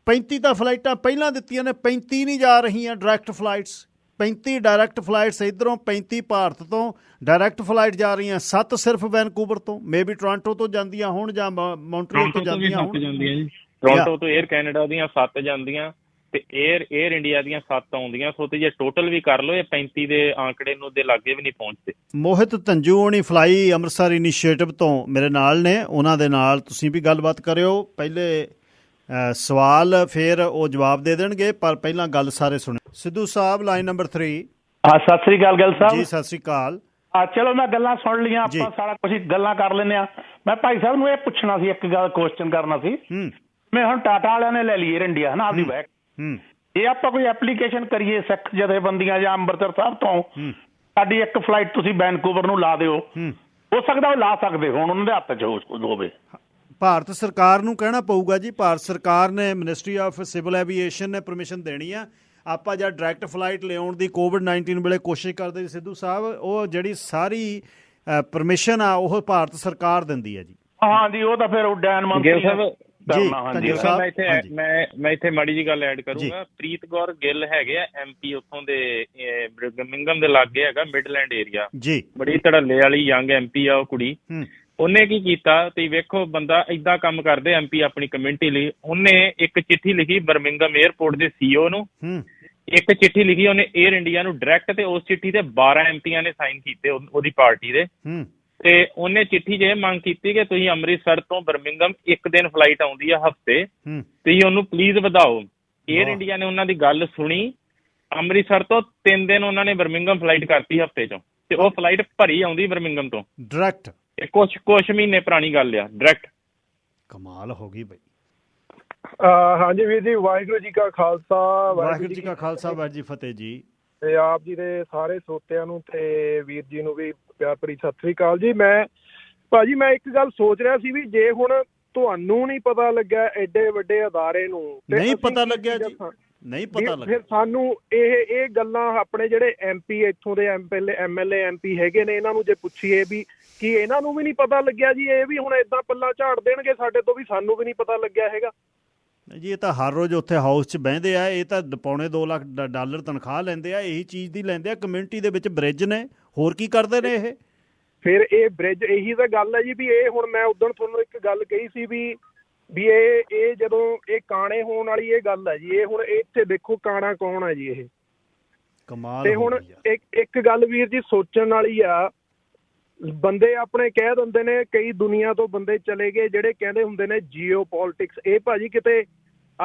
[SPEAKER 2] 35 ਤਾਂ ਫਲਾਈਟਾਂ ਪਹਿਲਾਂ ਦਿੱਤੀਆਂ ਨੇ, 35 ਨਹੀਂ ਜਾ ਰਹੀਆਂ ਡਾਇਰੈਕਟ ਫਲਾਈਟਸ। 35 ਡਾਇਰੈਕਟ ਫਲਾਈਟਸ ਇੱਧਰੋਂ, 35 ਭਾਰਤ ਤੋਂ ਡਾਇਰੈਕਟ ਫਲਾਈਟ ਜਾ ਰਹੀਆਂ, 7 ਸਿਰਫ ਵੈਨਕੂਵਰ ਤੋਂ, ਮੇਬੀ ਟੋਰਾਂਟੋ ਤੋਂ ਜਾਂਦੀਆਂ ਹੋਣ ਜਾਂ ਮੌਂਟਰੀਅਲ ਤੋਂ ਜਾਂਦੀਆਂ ਹੋਣ।
[SPEAKER 3] ਟੋਰਾਂਟੋ ਤੋਂ 에ਅਰ ਕੈਨੇਡਾ ਦੀਆਂ 7 ਜਾਂਦੀਆਂ ਤੇ 에ਅਰ ਇੰਡੀਆ ਦੀਆਂ 7 ਆਉਂਦੀਆਂ। ਸੋ ਤੇ ਜੇ ਟੋਟਲ ਵੀ ਕਰ ਲਓ, ਇਹ 35 ਦੇ ਆંકੜੇ ਨੂੰ ਦੇ ਲਾਗੇ ਵੀ ਨਹੀਂ ਪਹੁੰਚਦੇ।
[SPEAKER 2] ਮੋਹਿਤ ਧੰਜੂ ਹੋਣੀ ਫਲਾਈ ਅੰਮ੍ਰਿਤਸਰ ਇਨੀਸ਼ੀਏਟਿਵ ਤੋਂ ਮੇਰੇ ਨਾਲ ਨੇ, ਉਹਨਾਂ ਦੇ ਨਾਲ ਤੁਸੀਂ ਵੀ ਗੱਲਬਾਤ ਕਰਿਓ। ਪਹਿਲੇ ਸਵਾਲ ਫਿਰ ਉਹ ਜਵਾਬ ਦੇ ਦੇਣਗੇ, ਪਰ ਪਹਿਲਾਂ ਗੱਲ ਸਾਰੇ ਸੁਣੋ। ਸਿੱਧੂ ਸਾਹਿਬ ਲਾਈਨ ਨੰਬਰ 3।
[SPEAKER 4] ਹਾਂ, ਸਤਿ ਸ੍ਰੀ ਅਕਾਲ ਗਿੱਲ ਸਾਹਿਬ
[SPEAKER 2] ਜੀ। ਸਤਿ ਸ੍ਰੀ ਅਕਾਲ।
[SPEAKER 4] ਚਲੋ ਮੈਂ ਗੱਲਾਂ ਸੁਣ ਲਈਆਂ, ਆਪਾਂ ਸਾਰਾ ਕੁਝ ਗੱਲਾਂ ਕਰ ਲੈਂਦੇ ਆ। ਮੈਂ ਭਾਈ ਸਾਹਿਬ ਨੂੰ ਇਹ ਪੁੱਛਣਾ ਸੀ, ਇੱਕ ਗੱਲ ਕੁਐਸਚਨ ਕਰਨਾ ਸੀ। ਮੈਂ ਹੁਣ ਟਾਟਾ ਵਾਲਿਆਂ ਨੇ ਲੈ ਲਈ 에ਅਰ ਇੰਡੀਆ ਹੈ ਨਾ ਆਪਦੀ ਬੈਕ, ਇਹ ਆਪਾਂ ਕੋਈ ਐਪਲੀਕੇਸ਼ਨ ਕਰੀਏ ਸਿੱਖ ਜਥੇਬੰਦੀਆਂ ਜਾਂ ਅੰਮ੍ਰਿਤਸਰ ਸਾਹਿਬ ਤੋਂ, ਸਾਡੀ ਇੱਕ ਫਲਾਈਟ ਤੁਸੀਂ ਵੈਨਕੂਵਰ ਨੂੰ ਲਾ ਦਿਓ, ਹੋ ਸਕਦਾ ਉਹ ਲਾ ਸਕਦੇ ਹੋਣ, ਉਹਨਾਂ ਦੇ ਹੱਥ 'ਚ ਹੋਵੇ।
[SPEAKER 2] ਭਾਰਤ ਸਰਕਾਰ ਨੂੰ ਕਹਿਣਾ ਪਊਗਾ ਜੀ। ਭਾਰਤ ਸਰਕਾਰ ਨੇ, ਮਿਨਿਸਟਰੀ ਆਫ ਸਿਵਲ ਐਵੀਏਸ਼ਨ ਨੇ ਪਰਮਿਸ਼ਨ ਦੇਣੀ ਆ। ਆਪਾਂ ਜਾਂ ਡਾਇਰੈਕਟ ਫਲਾਈਟ ਲਿਆਉਣ ਦੀ ਕੋਵਿਡ-19 ਵੇਲੇ ਕੋਸ਼ਿਸ਼ ਕਰਦੇ ਸੀ ਸਿੱਧੂ ਸਾਹਿਬ, ਉਹ ਜਿਹੜੀ ਸਾਰੀ ਪਰਮਿਸ਼ਨ ਆ ਉਹ ਭਾਰਤ ਸਰਕਾਰ ਦਿੰਦੀ ਹੈ ਜੀ।
[SPEAKER 4] ਹਾਂ ਜੀ, ਉਹ ਤਾਂ ਫਿਰ ਉਡਾਨ ਮੰਤਰੀ
[SPEAKER 3] ਮੈਂ ਇੱਥੇ ਮਾੜੀ ਜੀ ਗੱਲ ਐਡ ਕਰੂੰਗਾ। ਪ੍ਰੀਤ ਕੌਰ ਗਿੱਲ ਹੈਗੇ ਆ MP ਉੱਥੋਂ ਦੇ, ਬਰਮਿੰਘਮ ਦੇ ਲਾਗੇ ਹੈਗਾ ਮਿਡਲੈਂਡ ਏਰੀਆ ਜੀ, ਬੜੀ ਧੜੱਲੇ ਵਾਲੀ ਯੰਗ MP ਆ ਉਹ ਕੁੜੀ। ਉਹਨੇ ਕੀ ਕੀਤਾ, ਤੁਸੀਂ ਵੇਖੋ ਬੰਦਾ ਏਦਾਂ ਕੰਮ ਕਰਦੇ MP ਆਪਣੀ ਕਮਿਊਨਿਟੀ ਲਈ। ਉਹਨੇ ਇੱਕ ਚਿੱਠੀ ਲਿਖੀ ਬਰਮਿੰਘਮ 에ਅਰਪੋਰਟ ਦੇ CEO ਨੂੰ, ਇੱਕ ਚਿੱਠੀ ਲਿਖੀ ਉਹਨੇ 에ਅਰ ਇੰਡੀਆ ਨੂੰ ਡਾਇਰੈਕਟ, ਤੇ ਉਸ ਚਿੱਠੀ ਤੇ 12 MPਆਂ ਨੇ ਸਾਈਨ ਕੀਤੇ ਉਹਦੀ ਪਾਰਟੀ ਦੇ। ਤੇ ਉਹਨੇ ਚਿੱਠੀ 'ਚ ਇਹ ਮੰਗ ਕੀਤੀ ਕਿ ਤੁਸੀਂ ਅੰਮ੍ਰਿਤਸਰ ਤੋਂ ਬਰਮਿੰਘਮ ਇੱਕ ਦਿਨ ਫਲਾਈਟ ਆਉਂਦੀ ਆ ਹਫ਼ਤੇ, ਤੁਸੀਂ ਉਹਨੂੰ ਪਲੀਜ਼ ਵਧਾਓ। 에ਅਰ ਇੰਡੀਆ ਨੇ ਉਹਨਾਂ ਦੀ ਗੱਲ ਸੁਣੀ, ਅੰਮ੍ਰਿਤਸਰ ਤੋਂ 3 ਦਿਨ ਉਹਨਾਂ ਨੇ ਬਰਮਿੰਘਮ ਫਲਾਈਟ ਕਰਤੀ ਹਫ਼ਤੇ 'ਚੋਂ, ਤੇ ਉਹ ਫਲਾਈਟ ਭਰੀ ਆਉਂਦੀ ਬਰਮਿੰਘਮ ਤੋਂ
[SPEAKER 2] ਡਾਇਰੈਕਟ।
[SPEAKER 3] ਇਹ ਕੁਛ ਮਹੀਨੇ ਪੁਰਾਣੀ ਗੱਲ ਆ, ਡਾਇਰੈਕਟ।
[SPEAKER 2] ਕਮਾਲ ਹੋ ਗਈ ਬਈ।
[SPEAKER 5] ਹਾਂਜੀ ਵੀਰ ਜੀ, ਵਾਹਿਗੁਰੂ ਜੀ ਕਾ ਖਾਲਸਾ,
[SPEAKER 2] ਵਾਹਿਗੁਰੂ ਜੀ ਕਾ ਖਾਲਸਾ, ਵਾਹਿਗੁਰੂ ਜੀ ਫਤਿਹ ਜੀ।
[SPEAKER 5] ਤੇ ਆਪ ਜੀ ਦੇ ਸਾਰੇ ਸਰੋਤਿਆਂ ਨੂੰ ਤੇ ਵੀਰ ਜੀ ਨੂੰ ਵੀ ਪਿਆਰ ਭਰੀ ਸਤਿ ਸ੍ਰੀ ਅਕਾਲ ਜੀ। ਮੈਂ ਭਾਜੀ ਮੈਂ ਇੱਕ ਗੱਲ ਸੋਚ ਰਿਹਾ ਸੀ ਵੀ ਜੇ ਹੁਣ ਤੁਹਾਨੂੰ ਨਹੀਂ ਪਤਾ ਲੱਗਿਆ ਐਡੇ ਵੱਡੇ ਅਦਾਰੇ ਨੂੰ,
[SPEAKER 2] ਨਹੀਂ ਪਤਾ ਲੱਗਿਆ ਜੀ, ਨਹੀਂ ਪਤਾ ਲੱਗਿਆ,
[SPEAKER 5] ਫਿਰ ਸਾਨੂੰ ਇਹ ਗੱਲਾਂ ਆਪਣੇ ਜਿਹੜੇ MP ਇੱਥੋਂ ਦੇ MLA MP ਹੈਗੇ ਨੇ, ਇਹਨਾਂ ਨੂੰ ਜੇ ਪੁੱਛੀਏ ਵੀ ਕੀ ਇਹਨਾਂ ਨੂੰ ਵੀ ਨਹੀਂ ਪਤਾ ਲੱਗਿਆ ਜੀ? ਇਹ ਵੀ ਹੁਣ ਏਦਾਂ ਪੱਲਾ ਝਾੜ ਦੇਣਗੇ ਸਾਡੇ ਤੋਂ ਵੀ ਸਾਨੂੰ ਵੀ ਨਹੀਂ ਪਤਾ ਲੱਗਿਆ ਹੈਗਾ
[SPEAKER 2] ਜੀ। ਇਹ ਤਾਂ ਹਰ ਰੋਜ਼ ਉੱਥੇ ਹਾਊਸ 'ਚ ਬਹਿੰਦੇ ਆ, ਇਹ ਤਾਂ ਪੌਣੇ 2 ਲੱਖ ਡਾਲਰ ਤਨਖਾਹ ਲੈਂਦੇ ਆ, ਇਹੀ ਚੀਜ਼ ਦੀ ਲੈਂਦੇ ਆ। ਕਮਿਊਨਿਟੀ ਦੇ ਵਿੱਚ ਬ੍ਰਿਜ ਨੇ, ਹੋਰ ਕੀ ਕਰਦੇ ਨੇ ਇਹ?
[SPEAKER 5] ਫਿਰ ਇਹ ਬ੍ਰਿਜ, ਇਹੀ ਤਾਂ ਗੱਲ ਹੈ ਜੀ ਵੀ ਇਹ ਹੁਣ ਮੈਂ ਉਦੋਂ ਤੁਹਾਨੂੰ ਇੱਕ ਗੱਲ ਕਹੀ ਸੀ ਵੀ ਇਹ ਜਦੋਂ ਇਹ ਕਾਣੇ ਹੋਣ ਵਾਲੀ ਇਹ ਗੱਲ ਹੈ ਜੀ। ਇਹ ਹੁਣ ਇੱਥੇ ਦੇਖੋ ਕਾਣਾ ਕੌਣ ਹੈ ਜੀ? ਇਹ
[SPEAKER 2] ਕਮਾਲ।
[SPEAKER 5] ਤੇ ਹੁਣ ਇੱਕ ਗੱਲ ਵੀਰ ਜੀ ਸੋਚਣ ਵਾਲੀ ਆ, ਬੰਦੇ ਆਪਣੇ ਕਹਿ ਦਿੰਦੇ ਨੇ, ਕਈ ਦੁਨੀਆ ਤੋਂ ਬੰਦੇ ਚਲੇ ਗਏ ਜਿਹੜੇ ਕਹਿੰਦੇ ਹੁੰਦੇ ਨੇ ਜੀਓ ਪੋਲਿਟਿਕਸ। ਇਹ ਭਾਜੀ ਕਿਤੇ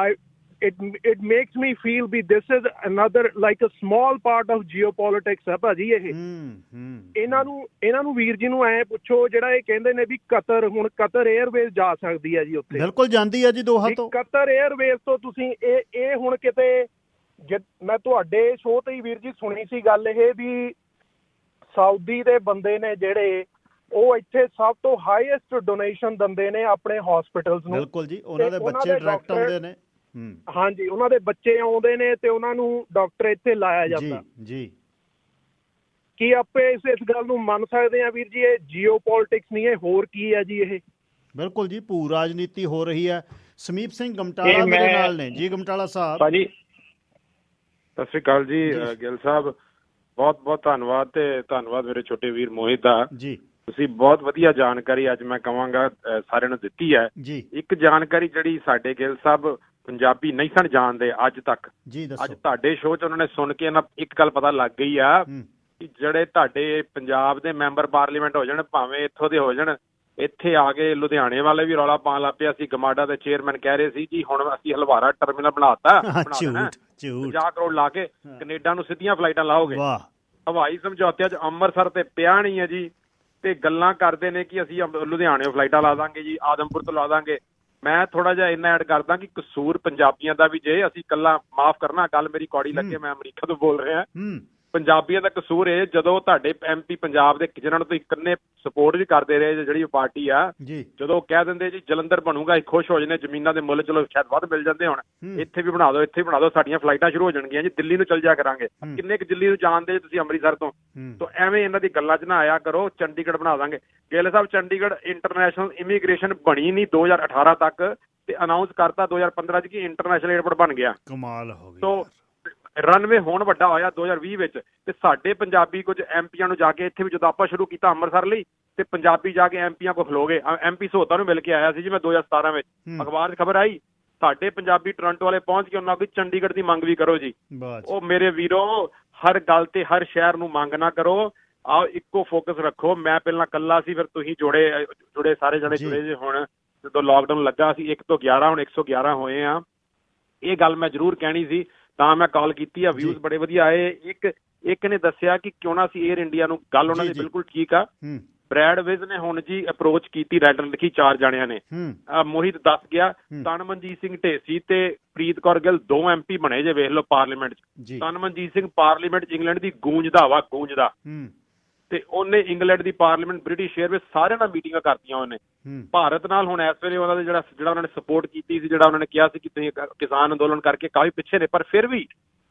[SPEAKER 5] it makes me feel we this is another like a small part of geopolitics ਹੈ ਭਾਜੀ ਇਹ। ਇਹਨਾਂ ਨੂੰ ਵੀਰ ਜੀ ਨੂੰ ਐਂ ਪੁੱਛੋ, ਜਿਹੜਾ ਇਹ ਕਹਿੰਦੇ ਨੇ ਵੀ ਕਤਰ, ਹੁਣ ਕਤਰ 에ਅਰਵੇਜ਼ ਜਾ ਸਕਦੀ ਹੈ ਜੀ ਉੱਥੇ।
[SPEAKER 2] ਬਿਲਕੁਲ ਜਾਂਦੀ ਹੈ ਜੀ ਦੋਹਾ ਤੋਂ।
[SPEAKER 5] ਕਤਰ 에ਅਰਵੇਜ਼ ਤੋਂ ਤੁਸੀਂ ਇਹ ਹੁਣ ਕਿਤੇ, ਮੈਂ ਤੁਹਾਡੇ ਸ਼ੋਅ ਤੇ ਹੀ ਵੀਰ ਜੀ ਸੁਣੀ ਸੀ ਗੱਲ ਇਹ ਵੀ ਸਾਊਦੀ ਦੇ ਬੰਦੇ ਨੇ ਜਿਹੜੇ ਉਹ ਇੱਥੇ ਸਭ ਤੋਂ ਹਾਈਐਸਟ ਡੋਨੇਸ਼ਨ ਦਿੰਦੇ ਨੇ ਆਪਣੇ ਹਸਪੀਟਲਸ ਨੂੰ। ਬਿਲਕੁਲ ਜੀ, ਉਹਨਾਂ ਦੇ ਬੱਚੇ ਡਾਇਰੈਕਟ ਆਉਂਦੇ ਨੇ। ਹਾਂਜੀ, ਉਹਨਾਂ ਦੇ ਬੱਚੇ ਆਉਂਦੇ ਨੇ ਤੇ ਉਹਨਾਂ ਨੂੰ ਡਾਕਟਰ ਇੱਥੇ ਲਾਇਆ ਜਾਂਦਾ ਜੀ। ਕੀ ਆਪੇ ਇਸ ਗੱਲ ਨੂੰ ਮੰਨ ਸਕਦੇ ਆ ਵੀਰ ਜੀ ਇਹ ਜੀਓ ਪੋਲਿਟਿਕਸ ਨਹੀਂ, ਇਹ ਹੋਰ ਕੀ ਹੈ ਜੀ? ਇਹ
[SPEAKER 2] ਬਿਲਕੁਲ ਜੀ, ਭੂ ਰਾਜਨੀਤੀ ਹੋ ਰਹੀ ਹੈ। ਸਮੀਪ ਸਿੰਘ ਗਮਟਾਲਾ ਮੇਰੇ ਨਾਲ ਨੇ ਜੀ। ਗਮਟਾਲਾ ਸਾਹਿਬ
[SPEAKER 6] ਭਾਜੀ ਸਤਿ ਸ੍ਰੀ ਅਕਾਲ ਜੀ। ਗਿੱਲ ਸਾਹਿਬ ਬਹੁਤ ਬਹੁਤ ਧੰਨਵਾਦ, ਤੇ ਧੰਨਵਾਦ ਮੇਰੇ ਛੋਟੇ ਵੀਰ ਮੋਹਿਤ ਦਾ ਜੀ। ਤੁਸੀਂ ਬਹੁਤ ਵਧੀਆ ਜਾਣਕਾਰੀ ਅੱਜ ਮੈਂ ਕਹਾਂਗਾ ਸਾਰਿਆਂ ਨੂੰ ਦਿੱਤੀ ਹੈ ਜੀ। ਇੱਕ ਜਾਣਕਾਰੀ ਜਿਹੜੀ ਸਾਡੇ ਗਿੱਲ ਸਾਹਿਬ ਪੰਜਾਬੀ ਨਹੀਂ ਸਨ ਜਾਣਦੇ ਅੱਜ ਤੱਕ, ਅੱਜ ਤੁਹਾਡੇ ਸ਼ੋਅ 'ਚ ਉਹਨਾਂ ਨੇ ਸੁਣ ਕੇ ਇਹਨਾਂ ਇੱਕ ਗੱਲ ਪਤਾ ਲੱਗ ਗਈ ਆ ਕਿ ਜਿਹੜੇ ਤੁਹਾਡੇ ਪੰਜਾਬ ਦੇ ਮੈਂਬਰ ਪਾਰਲੀਮੈਂਟ ਹੋ ਜਾਣ, ਭਾਵੇਂ ਇੱਥੋਂ ਦੇ ਹੋ ਜਾਣ, ਇੱਥੇ ਆ ਕੇ ਲੁਧਿਆਣੇ ਵਾਲੇ ਵੀ ਰੌਲਾ ਪਾਉਣ ਲੱਗ ਪਿਆ ਸੀ। ਗਮਾਡਾ ਦੇ ਚੇਅਰਮੈਨ ਕਹਿ ਰਹੇ ਸੀ ਜੀ ਹੁਣ ਅਸੀਂ ਹਲਵਾਰਾ ਟਰਮੀਨਲ ਬਣਾਤਾ, 50 ਕਰੋੜ ਲਾ ਕੇ ਕੈਨੇਡਾ ਨੂੰ ਸਿੱਧੀਆਂ ਫਲਾਈਟਾਂ ਲਾਓਗੇ। ਹਵਾਈ ਸਮਝੌਤਿਆਂ 'ਚ ਅੰਮ੍ਰਿਤਸਰ ਤੇ ਪਿਆ ਨਹੀਂ ਹੈ ਜੀ, ਤੇ ਗੱਲਾਂ ਕਰਦੇ ਨੇ ਕਿ ਅਸੀਂ ਲੁਧਿਆਣੇ ਫਲਾਈਟਾਂ ਲਾ ਦਾਂਗੇ ਜੀ, ਆਦਮਪੁਰ ਤੋਂ ਲਾ ਦਾਂਗੇ। ਮੈਂ ਥੋੜਾ ਜਿਹਾ ਇੰਨਾ ਐਡ ਕਰਦਾ ਕਿ ਕਸੂਰ ਪੰਜਾਬੀਆਂ ਦਾ ਵੀ, ਜੇ ਅਸੀਂ ਇਕੱਲਾ ਮਾਫ ਕਰਨਾ, ਗੱਲ ਮੇਰੀ ਕੌੜੀ ਲੱਗੇ, ਮੈਂ ਅਮਰੀਕਾ ਤੋਂ ਬੋਲ ਰਿਹਾ। ਪੰਜਾਬੀਆਂ ਦਾ ਕਸੂਰ ਇਹ, ਜਦੋਂ ਤੁਹਾਡੇ MP ਪੰਜਾਬ ਦੇ ਜਿਹਨਾਂ ਨੂੰ ਤੁਸੀਂ ਕੰਨੇ ਸਪੋਰਟ ਵੀ ਕਰਦੇ ਰਹੇ, ਜਿਹੜੀ ਪਾਰਟੀ ਆ, ਜਦੋਂ ਕਹਿ ਦਿੰਦੇ ਜੀ ਜਲੰਧਰ ਬਣੂਗਾ, ਅਸੀਂ ਖੁਸ਼ ਹੋ ਜਾਂਦੇ, ਜ਼ਮੀਨਾਂ ਦੇ ਮੁੱਲ ਚਲੋ ਸ਼ਾਇਦ ਵੱਧ ਮਿਲ ਜਾਂਦੇ, ਹੁਣ ਇੱਥੇ ਵੀ ਬਣਾ ਦਿਓ, ਇੱਥੇ ਵੀ ਬਣਾ ਦਿਓ, ਸਾਡੀਆਂ ਫਲਾਈਟਾਂ ਸ਼ੁਰੂ ਹੋ ਜਾਣਗੀਆਂ ਜੀ, ਦਿੱਲੀ ਨੂੰ ਚੱਲ ਜਾ ਕਰਾਂਗੇ। ਕਿੰਨੇ ਕੁ ਦਿੱਲੀ ਨੂੰ ਜਾਣਦੇ ਤੁਸੀਂ ਅੰਮ੍ਰਿਤਸਰ ਤੋਂ? ਐਵੇਂ ਇਹਨਾਂ ਦੀ ਗੱਲਾਂ 'ਚ ਨਾ ਆਇਆ ਕਰੋ। ਚੰਡੀਗੜ੍ਹ ਬਣਾ ਦਾਂਗੇ। ਗਿੱਲ ਸਾਹਿਬ, ਚੰਡੀਗੜ੍ਹ ਇੰਟਰਨੈਸ਼ਨਲ ਇਮੀਗ੍ਰੇਸ਼ਨ ਬਣੀ ਨਹੀਂ 2018 ਤੱਕ, ਤੇ ਅਨਾਊਂਸ ਕਰਤਾ 2015 'ਚ ਕਿ ਇੰਟਰਨੈਸ਼ਨਲ ਏਅਰਪੋਰਟ ਬਣ ਗਿਆ। ਕਮਾਲ ਹੋ ਗਈ। ਰਨਵੇ ਹੁਣ ਵੱਡਾ ਹੋਇਆ 2020 ਵਿੱਚ, ਤੇ ਸਾਡੇ ਪੰਜਾਬੀ ਕੁਝ MPਆਂ ਨੂੰ ਜਾ ਕੇ, ਇੱਥੇ ਵੀ ਜਦੋਂ ਆਪਾਂ ਸ਼ੁਰੂ ਕੀਤਾ ਅੰਮ੍ਰਿਤਸਰ ਲਈ, ਤੇ ਪੰਜਾਬੀ ਜਾ ਕੇ MPਆਂ ਕੋਲ ਖਲੋ ਗਏ। MP ਸੋਤਾ ਨੂੰ ਮਿਲ ਕੇ ਆਇਆ ਸੀ ਜੀ ਮੈਂ 2017 ਵਿੱਚ, ਅਖਬਾਰ 'ਚ ਖਬਰ ਆਈ। ਸਾਡੇ ਪੰਜਾਬੀ ਟੋਰਾਂਟੋ ਵਾਲੇ ਪਹੁੰਚ ਕੇ ਉਹਨਾਂ ਦੀ ਚੰਡੀਗੜ੍ਹ ਦੀ ਮੰਗ ਵੀ ਕਰੋ ਜੀ। ਉਹ ਮੇਰੇ ਵੀਰੋ, ਹਰ ਗੱਲ ਤੇ ਹਰ ਸ਼ਹਿਰ ਨੂੰ ਮੰਗ ਨਾ ਕਰੋ, ਆਓ ਇੱਕੋ ਫੋਕਸ ਰੱਖੋ। ਮੈਂ ਪਹਿਲਾਂ ਇਕੱਲਾ ਸੀ, ਫਿਰ ਤੁਸੀਂ ਜੁੜੇ ਸਾਰੇ ਜਣੇ ਜੁੜੇ ਜੇ। ਹੁਣ ਜਦੋਂ ਲਾਕਡਾਊਨ ਲੱਗਾ ਸੀ 1 ਤੋਂ 11, ਹੁਣ 111 ਹੋਏ ਆ। ਇਹ ਗੱਲ ਮੈਂ ਜ਼ਰੂਰ ਕਹਿਣੀ ਸੀ, ਤਾਂ ਮੈਂ ਕਾਲ ਕੀਤੀ ਆ। ਵਿਊਜ਼ ਬੜੇ ਵਧੀਆ ਆਏ। ਇੱਕ ਨੇ ਦੱਸਿਆ ਕਿ ਕਿਉਂ ਨਾ ਅਸੀਂ 에ਅਰ ਇੰਡੀਆ ਨੂੰ, ਗੱਲ ਉਹਨਾਂ ਦੀ ਬਿਲਕੁਲ ਠੀਕ ਆ। ਬ੍ਰੈਡ ਵਿਜ਼ ਨੇ ਹੁਣ ਜੀ ਅਪਰੋਚ ਕੀਤੀ, ਲੈਟਰ ਲਿਖੀ 4 ਜਣਿਆਂ ਨੇ। ਮੋਹਿਤ ਦੱਸ ਗਿਆ, ਤਨਮਨਜੀਤ ਸਿੰਘ ਢੇਸੀ ਤੇ ਪ੍ਰੀਤ ਕੌਰ ਗਿੱਲ 2 MP ਬਣੇ ਜੇ, ਵੇਖ ਲਓ ਪਾਰਲੀਮੈਂਟ 'ਚ। ਤਨਮਨਜੀਤ ਸਿੰਘ ਪਾਰਲੀਮੈਂਟ 'ਚ ਇੰਗਲੈਂਡ ਦੀ ਗੂੰਜਦਾ ਵਾ, ਗੂੰਜਦਾ। ਤੇ ਉਹਨੇ ਇੰਗਲੈਂਡ ਦੀ ਪਾਰਲੀਮੈਂਟ, ਬ੍ਰਿਟਿਸ਼ ਏਅਰਵੇਜ਼, ਸਾਰਿਆਂ ਨਾਲ ਮੀਟਿੰਗਾਂ ਕਰਤੀਆਂ ਉਹਨੇ। ਭਾਰਤ ਨਾਲ ਹੁਣ ਇਸ ਵੇਲੇ ਉਹਨਾਂ ਦੇ ਜਿਹੜਾ ਉਹਨਾਂ ਨੇ ਸਪੋਰਟ ਕੀਤੀ ਸੀ, ਜਿਹੜਾ ਉਹਨਾਂ ਨੇ ਕਿਹਾ ਸੀ ਕਿ ਤੁਸੀਂ ਕਿਸਾਨ ਅੰਦੋਲਨ ਕਰਕੇ ਕਾਫੀ ਪਿੱਛੇ ਨੇ, ਪਰ ਫਿਰ ਵੀ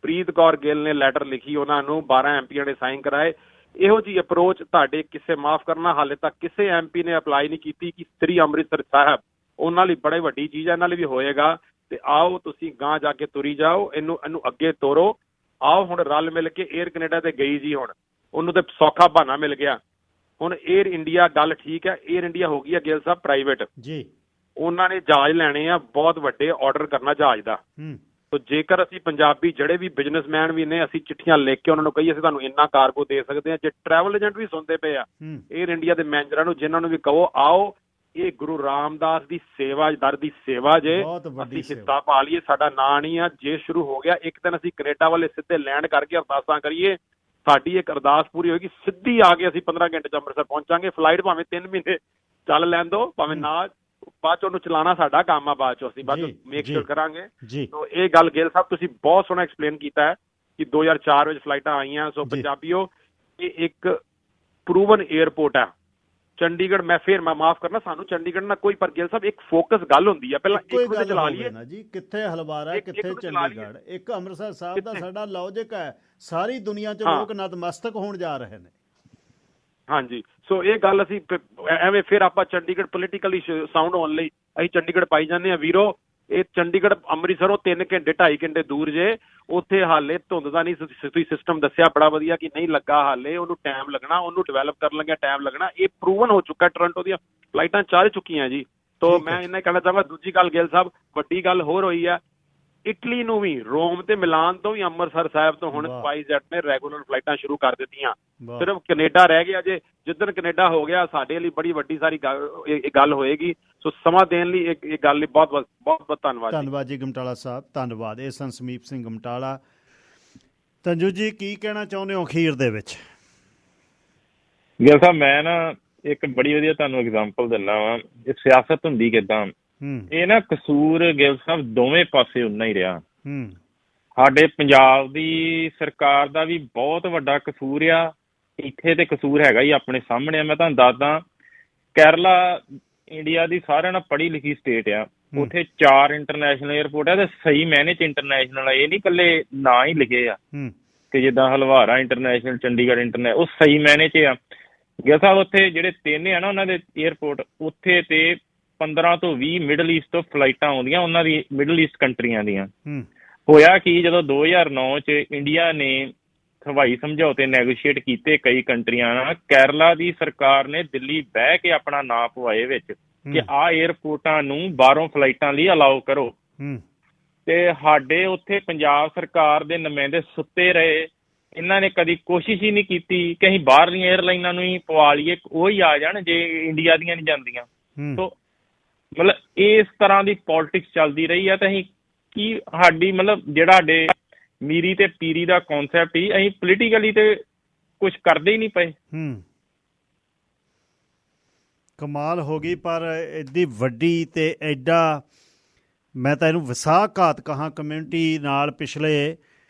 [SPEAKER 6] ਪ੍ਰੀਤ ਕੌਰ ਗਿੱਲ ਨੇ ਲੈਟਰ ਲਿਖੀ ਉਹਨਾਂ ਨੂੰ, 12 MPਆਂ ਨੇ ਸਾਈਨ ਕਰਾਏ। ਇਹੋ ਜਿਹੀ ਅਪਰੋਚ ਤੁਹਾਡੇ ਕਿਸੇ, ਮਾਫ ਕਰਨਾ, ਹਾਲੇ ਤੱਕ ਕਿਸੇ MP ਨੇ ਅਪਲਾਈ ਨਹੀਂ ਕੀਤੀ ਕਿ ਸ੍ਰੀ ਅੰਮ੍ਰਿਤਸਰ ਸਾਹਿਬ ਉਹਨਾਂ ਲਈ ਬੜੀ ਵੱਡੀ ਚੀਜ਼ ਹੈ, ਇਹਨਾਂ ਲਈ ਵੀ ਹੋਏਗਾ। ਤੇ ਆਓ ਤੁਸੀਂ ਗਾਂਹ ਜਾ ਕੇ ਤੁਰੀ ਜਾਓ, ਇਹਨੂੰ ਅੱਗੇ ਤੋਰੋ। ਆਓ ਹੁਣ ਰਲ ਮਿਲ ਕੇ। 에ਅਰ ਕੈਨੇਡਾ ਤੇ ਗਈ ਜੀ, ਹੁਣ ਉਹਨੂੰ ਤੇ ਸੌਖਾ ਬਹਾਨਾ ਮਿਲ ਗਿਆ। ਹੁਣ 에ਅਰ ਇੰਡੀਆ, ਗੱਲ ਠੀਕ ਹੈ, 에ਅਰ ਇੰਡੀਆ ਹੋ ਗਈ ਹੈ ਗਿੱਲ ਸਾਹਿਬ ਪ੍ਰਾਈਵੇਟ ਜੀ। ਉਹਨਾਂ ਨੇ ਜਹਾਜ਼ ਲੈਣੇ ਆ, ਬਹੁਤ ਵੱਡੇ ਆਰਡਰ ਕਰਨਾ ਜਹਾਜ਼ ਦਾ। ਤੋ ਜੇਕਰ ਅਸੀਂ ਪੰਜਾਬੀ ਜਿਹੜੇ ਵੀ ਬਿਜ਼ਨਸਮੈਨ ਵੀ ਨੇ, ਅਸੀਂ ਚਿੱਠੀਆਂ ਲਿਖ ਕੇ ਉਹਨਾਂ ਨੂੰ ਕਹੀਏ ਅਸੀਂ ਤੁਹਾਨੂੰ ਇੰਨਾ ਕਾਰਗੋ ਦੇ ਸਕਦੇ ਹਾਂ। ਜੇ ਟਰੈਵਲ ਏਜੰਟ ਵੀ ਸੁਣਦੇ ਪਏ ਆ 에ਅਰ ਇੰਡੀਆ ਦੇ ਮੈਨੇਜਰਾਂ ਨੂੰ, ਜਿਨ੍ਹਾਂ ਨੂੰ ਵੀ ਕਹੋ ਆਓ, ਇਹ ਗੁਰੂ ਰਾਮਦਾਸ ਦੀ ਸੇਵਾ, ਦਰ ਦੀ ਸੇਵਾ ਜੇ, ਅਸੀਂ ਹਿੱਸਾ ਪਾ ਲਈਏ। ਸਾਡਾ ਨਾਂ ਨਹੀਂ ਆ, ਜੇ ਸ਼ੁਰੂ ਹੋ ਗਿਆ ਇੱਕ ਦਿਨ ਅਸੀਂ ਕੈਨੇਡਾ ਵਾਲੇ ਸਿੱਧੇ ਲੈਂਡ ਕਰਕੇ ਅਰਦਾਸਾਂ ਕਰੀਏ, ਸਾਡੀ ਇੱਕ ਅਰਦਾਸ ਪੂਰੀ ਹੋਏਗੀ, ਸਿੱਧੀ ਆ ਕੇ ਅਸੀਂ 15 ਘੰਟੇ 'ਚ ਅੰਮ੍ਰਿਤਸਰ ਪਹੁੰਚਾਂਗੇ। ਫਲਾਈਟ ਭਾਵੇਂ 3 ਮਹੀਨੇ ਚੱਲ ਲੈਣ ਦੋ, ਭਾਵੇਂ ਨਾ, ਬਾਅਦ 'ਚ ਉਹਨੂੰ ਚਲਾਉਣਾ ਸਾਡਾ ਕੰਮ ਆ, ਬਾਅਦ 'ਚ ਅਸੀਂ ਬਾਅਦ 'ਚ ਮੇਕ ਸ਼ੋਰ ਕਰਾਂਗੇ। ਸੋ ਇਹ ਗੱਲ ਗਿੱਲ ਸਾਹਿਬ ਤੁਸੀਂ ਬਹੁਤ ਸੋਹਣਾ ਐਕਸਪਲੇਨ ਕੀਤਾ ਹੈ ਕਿ 2004 ਵਿੱਚ ਫਲਾਈਟਾਂ ਆਈਆਂ। ਸੋ ਪੰਜਾਬੀਓ, ਇਹ ਇੱਕ ਪ੍ਰੂਵਨ ਏਅਰਪੋਰਟ ਆ ਚੰਡੀਗੜ੍ਹ। ਮੈਂ ਮਾਫ ਕਰਨਾ, ਸਾਨੂੰ ਚੰਡੀਗੜ੍ਹ ਨਾਲ ਕੋਈ, ਪਰ ਗਿੱਲ ਸਾਹਿਬ ਇੱਕ ਫੋਕਸ ਗੱਲ ਹੁੰਦੀ ਆ, ਪਹਿਲਾਂ ਇੱਕ ਵਜੇ ਚਲਾ ਲਈਏ ਜੀ। ਕਿੱਥੇ ਹਲਵਾਰਾ, ਕਿੱਥੇ ਚੰਡੀਗੜ੍ਹ, ਇੱਕ ਅੰਮ੍ਰਿਤਸਰ ਸਾਹਿਬ ਦਾ ਸਾਡਾ ਲੌਜਿਕ ਹੈ। ਸਾਰੀ ਦੁਨੀਆ 'ਚ ਲੋਕ ਨਤਮਸਤਕ ਹੋਣ ਜਾ ਰਹੇ ਨੇ। ਹਾਂਜੀ, ਸੋ ਇਹ ਗੱਲ ਅਸੀਂ ਐਵੇਂ ਫਿਰ ਆਪਾਂ ਚੰਡੀਗੜ੍ਹ ਪੋਲੀਟੀਕਲੀ ਸਾਊਂਡ ਹੋਣ ਲਈ ਅਸੀਂ ਚੰਡੀਗੜ੍ਹ ਪਾਈ ਜਾਂਦੇ ਹਾਂ। ਵੀਰੋ, ਇਹ ਚੰਡੀਗੜ੍ਹ ਅੰਮ੍ਰਿਤਸਰੋਂ 3 ਘੰਟੇ 2.5 ਘੰਟੇ ਦੂਰ ਜੇ। ਉੱਥੇ ਹਾਲੇ ਧੁੰਦ ਦਾ ਨਹੀਂ ਤੁਸੀਂ ਸਿਸਟਮ ਦੱਸਿਆ ਬੜਾ ਵਧੀਆ ਕਿ ਨਹੀਂ ਲੱਗਾ, ਹਾਲੇ ਉਹਨੂੰ ਟਾਈਮ ਲੱਗਣਾ, ਉਹਨੂੰ ਡਿਵੈਲਪ ਕਰਨ ਲੱਗਿਆ ਟਾਈਮ ਲੱਗਣਾ। ਇਹ ਪ੍ਰੂਵਨ ਹੋ ਚੁੱਕਾ, ਟੋਰਾਂਟੋ ਦੀਆਂ ਫਲਾਈਟਾਂ ਚੱਲ ਚੁੱਕੀਆਂ ਜੀ। ਤੋ ਮੈਂ ਇੰਨਾ ਕਹਿਣਾ ਚਾਹਾਂਗਾ। ਦੂਜੀ ਗੱਲ ਗਿੱਲ ਸਾਹਿਬ, ਵੱਡੀ ਗੱਲ ਹੋਰ ਹੋਈ ਆ, ਇਟਲੀ ਨੂੰ ਵੀ, ਰੋਮ ਤੇ ਮਿਲਾਨ ਤੋਂ ਵੀ, ਅੰਮ੍ਰਿਤਸਰ ਸਾਹਿਬ ਤੋਂ ਹੁਣ SpiceJet ਨੇ ਰੈਗੂਲਰ ਫਲਾਈਟਾਂ ਸ਼ੁਰੂ ਕਰ ਦਿੱਤੀਆਂ। ਸਿਰਫ ਕੈਨੇਡਾ ਰਹਿ ਗਿਆ ਜੇ। ਜਿੱਦਣ ਕੈਨੇਡਾ ਹੋ ਗਿਆ ਸਾਡੇ ਲਈ ਬੜੀ ਵੱਡੀ ਸਾਰੀ ਗੱਲ ਹੋਏਗੀ। ਸੋ ਸਮਾਂ ਦੇਣ ਲਈ ਇਹ ਗੱਲ ਲਈ ਬਹੁਤ ਬਹੁਤ ਧੰਨਵਾਦ।
[SPEAKER 2] ਧੰਨਵਾਦ ਜੀ ਗਮਟਾਲਾ ਸਾਹਿਬ, ਧੰਨਵਾਦ। ਇਹ ਸਨ ਸਮੀਪ ਸਿੰਘ ਗਮਟਾਲਾ। ਤੰਜੂ ਜੀ, ਕੀ ਕਹਿਣਾ ਚਾਹੁੰਦੇ ਹੋ ਅਖੀਰ ਦੇ ਵਿੱਚ?
[SPEAKER 3] ਗਿੱਲ ਸਾਹਿਬ, ਮੈਂ ਨਾ ਇੱਕ ਬੜੀ ਵਧੀਆ ਤੁਹਾਨੂੰ ਐਗਜ਼ਾਮਪਲ ਦਿੰਦਾ ਵਾਂ। ਇਹ ਸਿਆਸਤ ਹੁੰਦੀ ਕਿੱਦਾਂ, ਇਹ ਨਾ ਕਸੂਰ ਗਿੱਲ ਸਾਹਿਬ ਦੋਵੇਂ ਪਾਸੇ ਉਨਾ ਹੀ ਰਿਹਾ। ਸਾਡੇ ਪੰਜਾਬ ਦੀ ਸਰਕਾਰ ਦਾ ਵੀ ਬਹੁਤ ਵੱਡਾ ਕਸੂਰ ਆ, ਇੱਥੇ ਤੇ ਕਸੂਰ ਹੈਗਾ ਹੀ ਆਪਣੇ ਸਾਹਮਣੇ। ਮੈਂ ਤੁਹਾਨੂੰ ਦੱਸਦਾ, ਕੇਰਲਾ ਇੰਡੀਆ ਦੀ ਸਾਰਿਆਂ ਨਾਲ ਪੜ੍ਹੀ ਲਿਖੀ ਸਟੇਟ ਆ। ਉੱਥੇ 4 ਇੰਟਰਨੈਸ਼ਨਲ ਏਅਰਪੋਰਟ ਆ ਤੇ ਸਹੀ ਮਾਇਨੇ ਚ ਇੰਟਰਨੈਸ਼ਨਲ ਆ। ਇਹ ਨਹੀਂ ਇਕੱਲੇ ਨਾਂ ਹੀ ਲਿਖੇ ਆ ਕਿ ਜਿੱਦਾਂ ਹਲਵਾਰਾ ਇੰਟਰਨੈਸ਼ਨਲ, ਚੰਡੀਗੜ੍ਹ ਇੰਟਰਨੈਸ਼ਨਲ, ਉਹ ਸਹੀ ਮਾਇਨੇ ਚ ਆ। ਗਿੱਲ ਸਾਹਿਬ, ਉੱਥੇ ਜਿਹੜੇ 3 ਆ ਨਾ ਉਹਨਾਂ ਦੇ ਏਅਰਪੋਰਟ, ਉੱਥੇ ਤੇ 15 ਤੋਂ 20 ਮਿਡਲ ਈਸਟ ਤੋਂ ਫਲਾਈਟਾਂ ਆਉਂਦੀਆਂ, ਉਹਨਾਂ ਦੀ ਮਿਡਲ ਈਸਟ ਕੰਟਰੀਆਂ ਦੀਆਂ। ਹੋਇਆ ਕਿ ਜਦੋਂ 2009 ਚ ਇੰਡੀਆ ਨੇ ਹਵਾਈ ਸਮਝੌਤੇ ਨੈਗੋਸ਼ੀਏਟ ਕੀਤੇ ਕਈ ਕੰਟਰੀਆਂ ਨਾਲ, ਕੇਰਲਾ ਦੀ ਸਰਕਾਰ ਨੇ ਦਿੱਲੀ ਬਹਿ ਕੇ ਆਪਣਾ ਨਾਂ ਪਵਾਏ ਵਿੱਚ ਕਿ ਆਹ ਏਅਰਪੋਰਟਾਂ ਨੂੰ ਬਾਹਰੋਂ ਫਲਾਈਟਾਂ ਲਈ ਅਲਾਓ ਕਰੋ। ਤੇ ਸਾਡੇ ਉੱਥੇ ਪੰਜਾਬ ਸਰਕਾਰ ਦੇ ਨੁਮਾਇੰਦੇ ਸੁੱਤੇ ਰਹੇ। ਇਹਨਾਂ ਨੇ ਕਦੀ ਕੋਸ਼ਿਸ਼ ਹੀ ਨਹੀਂ ਕੀਤੀ ਕਿ ਅਸੀਂ ਬਾਹਰਲੀਆਂ ਏਅਰਲਾਈਨਾਂ ਨੂੰ ਹੀ ਪਵਾ ਲਈਏ, ਉਹ ਹੀ ਆ ਜਾਣ ਜੇ ਇੰਡੀਆ ਦੀਆਂ ਨਹੀਂ ਜਾਂਦੀਆਂ। ਸੋ ਮਤਲਬ ਇਸ ਤਰ੍ਹਾਂ ਦੀ ਪੋਲਿਟਿਕਸ ਚੱਲਦੀ ਰਹੀ ਆ। ਤੇ ਅਸੀਂ ਕੀ, ਸਾਡੀ ਮਤਲਬ ਜਿਹੜਾ ਸਾਡੇ ਮੀਰੀ ਤੇ ਪੀਰੀ ਦਾ ਕੌਨਸੈਪਟ ਹੀ, ਅਸੀਂ ਪੋਲੀਟੀਕਲੀ ਤੇ ਕੁਛ ਕਰਦੇ ਹੀ ਨਹੀਂ ਪਏ।
[SPEAKER 2] ਕਮਾਲ ਹੋ ਗਈ। ਪਰ ਐਡੀ ਵੱਡੀ ਤੇ ਐਡਾ, ਮੈਂ ਤਾਂ ਇਹਨੂੰ ਵਿਸਾਖਘਾਤ ਕਹਾਂ ਕਮਿਊਨਿਟੀ ਨਾਲ ਪਿਛਲੇ